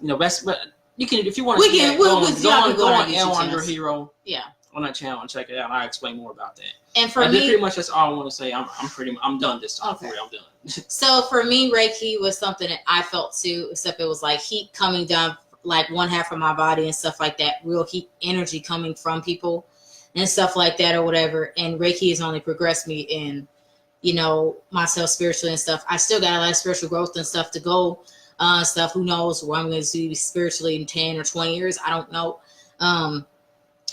you can if you want to go on Under Hero on that channel and check it out. I explain more about that. And for me, pretty much that's all I want to say. I'm done this time. Okay. I'm done. So for me, Reiki was something that I felt too, except it was like heat coming down like one half of my body and stuff like that, real heat energy coming from people and stuff like that or whatever. And Reiki has only progressed me in, myself spiritually and stuff. I still got a lot of spiritual growth and stuff to go, stuff. Who knows where I'm going to be spiritually in 10 or 20 years? I don't know.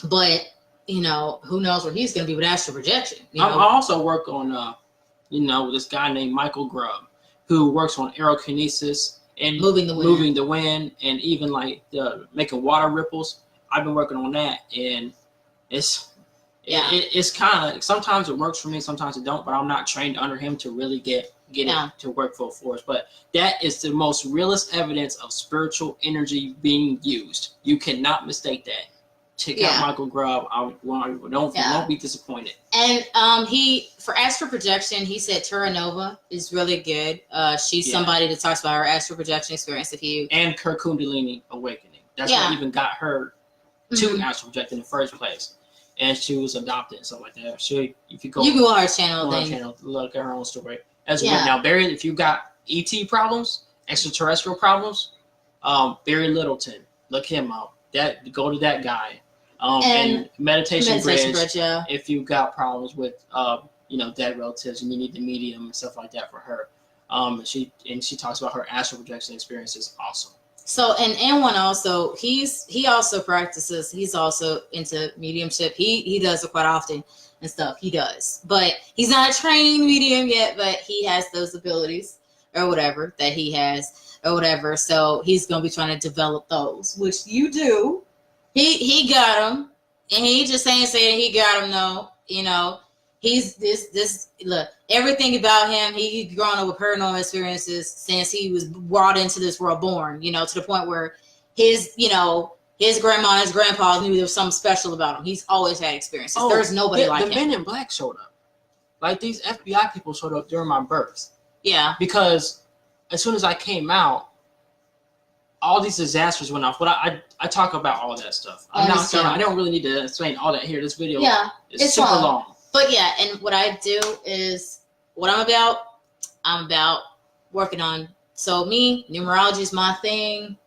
But who knows where he's going to be with astral projection. I also work on, this guy named Michael Grubb, who works on aerokinesis and moving the wind, and even like making water ripples. I've been working on that, and it's kind of sometimes it works for me, sometimes it don't. But I'm not trained under him to really get it to work full force. But that is the most realist evidence of spiritual energy being used. You cannot mistake that. Check out Michael Grubb. Don't be disappointed. And he, for astral projection, he said Terra Nova is really good. She's somebody that talks about her astral projection experience. And her Kundalini awakening. That's what even got her to astral project in the first place. And she was adopted and stuff like that. If you go on her channel, look at her own story. Well. Now, Barry, if you got ET problems, extraterrestrial problems, Barry Littleton, look him up. Go to that guy. And Meditation Bridge, if you've got problems with dead relatives and you need the medium and stuff like that for her. She talks about her astral projection experience is awesome. So and one also he also practices. He's also into mediumship. He does it quite often and stuff. He does, but he's not a trained medium yet. But he has those abilities or whatever that he has or whatever. So he's gonna be trying to develop those, which you do. He got him, and he just ain't saying he got him. No, he's this. Look, everything about him. He's grown up with paranormal experiences since he was brought into this world, born. To the point where his grandma and his grandpa knew there was something special about him. He's always had experiences. There's nobody like him. The Men in Black showed up. Like these FBI people showed up during my birth. Yeah. Because as soon as I came out, all these disasters went off. But I talk about all that stuff. I don't really need to explain all that here. This video is super long. But and what I do is what I'm about working on. So me, numerology is my thing.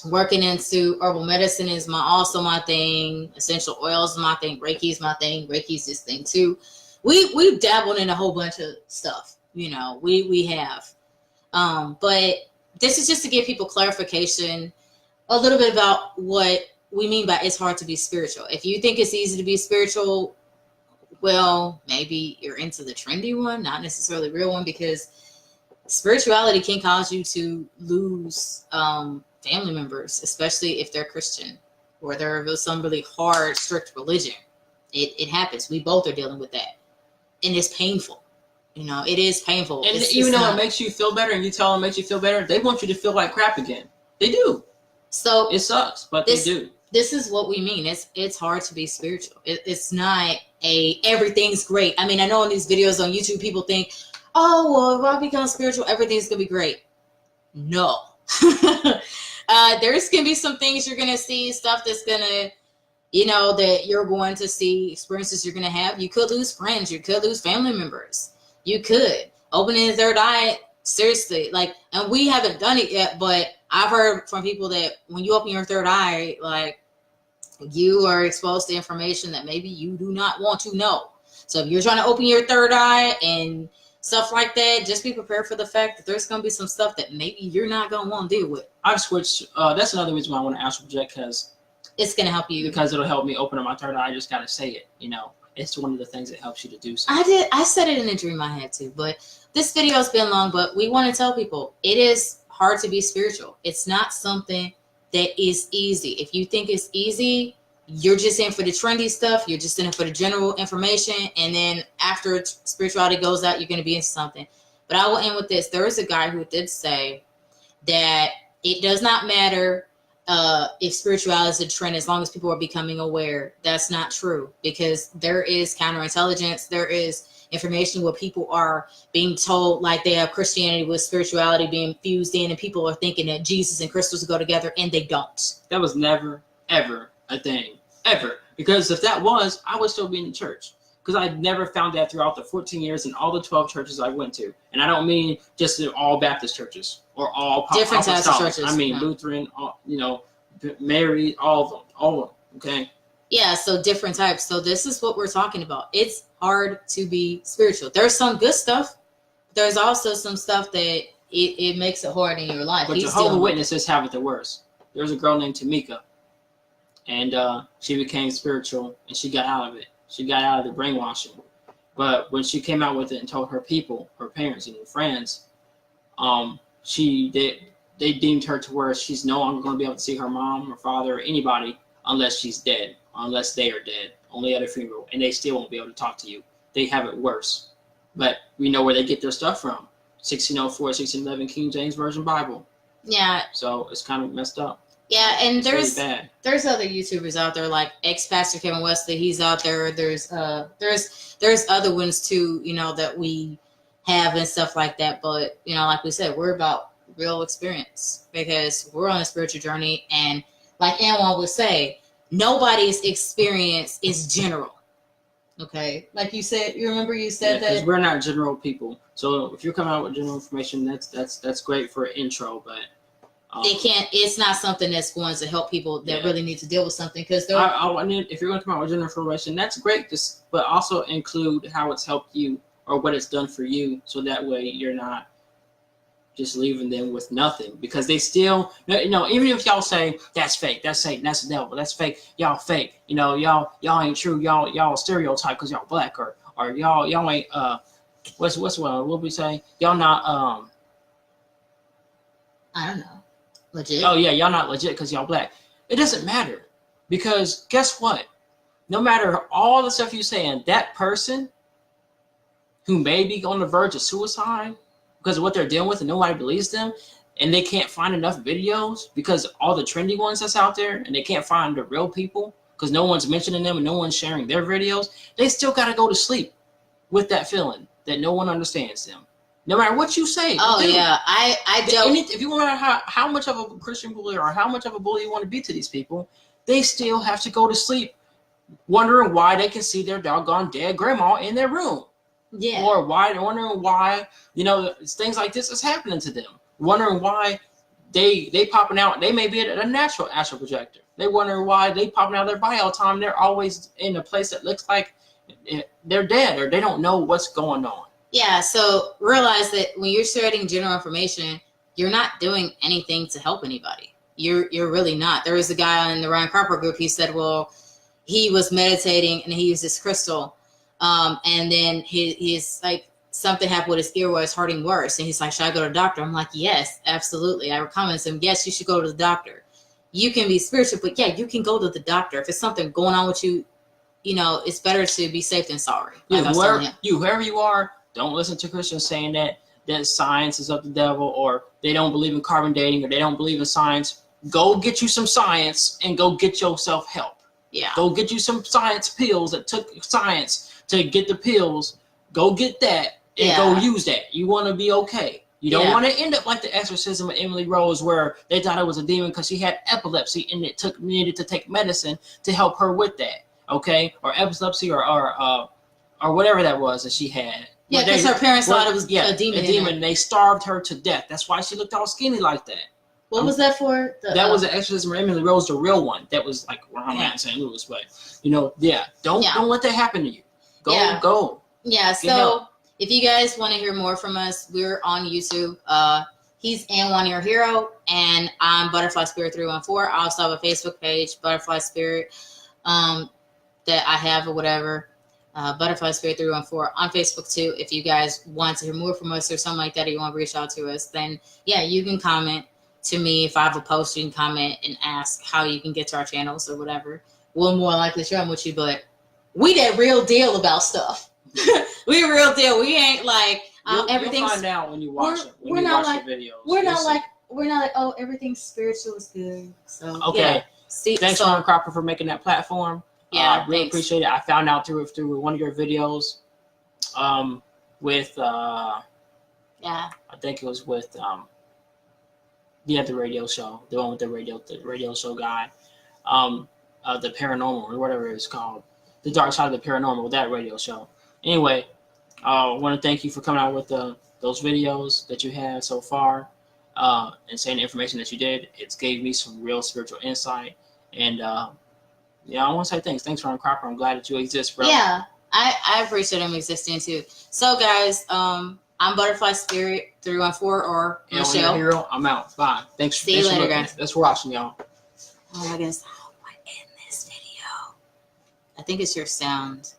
Working into herbal medicine is also my thing. Essential oils is my thing. Reiki is my thing. Reiki's this thing too. We've dabbled in a whole bunch of stuff. We have. But this is just to give people clarification a little bit about what we mean by it's hard to be spiritual. If you think it's easy to be spiritual, well, maybe you're into the trendy one, not necessarily the real one, because spirituality can cause you to lose family members, especially if they're Christian or they're some really hard, strict religion. It happens. We both are dealing with that. And it's painful. It is painful. And even though it makes you feel better and you tell them it makes you feel better, they want you to feel like crap again. They do. So it sucks, but they do. This is what we mean. It's hard to be spiritual. It's not everything's great. I mean, I know in these videos on YouTube, people think, oh, well, if I become spiritual, everything's going to be great. No. There's going to be some things you're going to see, stuff that's going to, that you're going to see, experiences you're going to have. You could lose friends. You could lose family members. You could. Opening the third eye, seriously. And we haven't done it yet, but I've heard from people that when you open your third eye, you are exposed to information that maybe you do not want to know. So if you're trying to open your third eye and stuff like that, just be prepared for the fact that there's going to be some stuff that maybe you're not going to want to deal with. I've switched. That's another reason why I want to astral project, because it's going to help you. Because it'll help me open up my third eye. I just got to say it, It's one of the things that helps you to do something. I said it in a dream I had to, but this video has been long, but we want to tell people it is hard to be spiritual. It's not something that is easy. If you think it's easy, you're just in for the trendy stuff. You're just in for the general information. And then after spirituality goes out, you're going to be into something. But I will end with this. There is a guy who did say that it does not matter if spirituality is a trend, as long as people are becoming aware. That's not true, because there is counterintelligence. There is information where people are being told like they have Christianity with spirituality being fused in, and people are thinking that Jesus and crystals go together, and they don't. That was never, ever a thing. Ever. Because if that was, I would still be in the church. Because I never found that throughout the 14 years in all the 12 churches I went to. And I don't mean just all Baptist churches or all different types of churches. I mean Lutheran, Mary, all of them. Okay. Yeah, so different types. So this is what we're talking about. It's hard to be spiritual. There's some good stuff. There's also some stuff that it makes it hard in your life. But Jehovah's Witnesses have it the worst. There's a girl named Tamika, and she became spiritual, and she got out of it. She got out of the brainwashing. But when she came out with it and told her people, her parents and her friends, they deemed her to where she's no longer going to be able to see her mom or father or anybody unless she's dead, unless they are dead, only at a funeral, and they still won't be able to talk to you. They have it worse. But we know where they get their stuff from. 1604, 1611 King James Version Bible. Yeah. So it's kind of messed up. Yeah, and It's really bad. there's other YouTubers out there like ex-pastor Kevin Wesley. He's out there. There's other ones too, that we have and stuff like that. But like we said, we're about real experience because we're on a spiritual journey, and like Anwan would say, nobody's experience is general. Okay, like you said, you remember you said that we're not general people. So if you're coming out with general information, that's great for an intro, but it's not something that's going to help people that really need to deal with something, because if you're going to come out with general information, that's great. But also include how it's helped you or what it's done for you, so that way you're not just leaving them with nothing, because they still, even if y'all say that's fake, that's Satan, that's the devil, that's fake, y'all fake, y'all ain't true, y'all stereotype because y'all black, or y'all ain't what we say, y'all not I don't know, legit. Oh yeah, y'all not legit because y'all black. It doesn't matter, because guess what? No matter all the stuff you saying, that person who may be on the verge of suicide because of what they're dealing with and nobody believes them, and they can't find enough videos because all the trendy ones that's out there, and they can't find the real people because no one's mentioning them and no one's sharing their videos, they still got to go to sleep with that feeling that no one understands them. No matter what you say. Oh, dude, yeah. I don't. If you want to how much of a Christian bully or how much of a bully you want to be to these people, they still have to go to sleep wondering why they can see their doggone dead grandma in their room. Yeah. Or wondering why, things like this is happening to them. Wondering why they popping out. They may be a natural astral projector. They wondering why they popping out of their body all the time. They're always in a place that looks like they're dead, or they don't know what's going on. Yeah, so realize that when you're sharing general information, you're not doing anything to help anybody. You're really not. There was a guy in the Ryan Carper group. He said, well, he was meditating and he used this crystal. And then his like something happened with his ear where it's hurting worse. And he's like, should I go to the doctor? I'm like, yes, absolutely. I recommend him. Yes, you should go to the doctor. You can be spiritual, but yeah, you can go to the doctor. If it's something going on with you, it's better to be safe than sorry. Like whoever you are, don't listen to Christians saying that science is of the devil, or they don't believe in carbon dating, or they don't believe in science. Go get you some science and go get yourself help. Yeah. Go get you some science pills that took science to get the pills. Go get that and go use that. You want to be okay. You don't want to end up like the exorcism of Emily Rose, where they thought it was a demon because she had epilepsy and it needed to take medicine to help her with that. Okay, or epilepsy, or whatever that was that she had. Yeah, because her parents thought it was a demon. A demon. They starved her to death. That's why she looked all skinny like that. What was that for? That was an exorcism of Emily Rose, the real one. That was like where I'm at in St. Louis, but don't let that happen to you. Go. Yeah. So if you guys want to hear more from us, we're on YouTube. He's Anwan Your Hero, and I'm Butterfly Spirit 314. I also have a Facebook page, Butterfly Spirit, that I have or whatever. Butterfly Spirit 314 on Facebook too. If you guys want to hear more from us or something like that, or you want to reach out to us, then you can comment to me. If I have a post, you can comment and ask how you can get to our channels or whatever. We'll more likely share them with you, but we that real deal about stuff. We real deal. We ain't like everything's. You'll find out when you watch it. We're not like we're not like, oh, everything spiritual is good. So Okay. yeah. See, Thanks, so, Ron Cropper, for making that platform. yeah, Really thanks. appreciate it. I found out through one of your videos, with Yeah. I think it was with the other radio show, the one with the radio show guy, the paranormal or whatever it's called, the dark side of the paranormal, that radio show. Anyway, I want to thank you for coming out with those videos that you have so far, and saying the information that you did. It's gave me some real spiritual insight, and yeah, I want to say thanks. Thanks, Ron Cropper. I'm glad that you exist, bro. Yeah, I appreciate him existing too. So guys, I'm Butterfly Spirit 314 or And when you're a Michelle. hero, I'm out. Bye. Thanks. See you thanks for later, looking. guys. Thanks for watching, y'all. Oh my goodness, how do I end this video? I think it's your sound.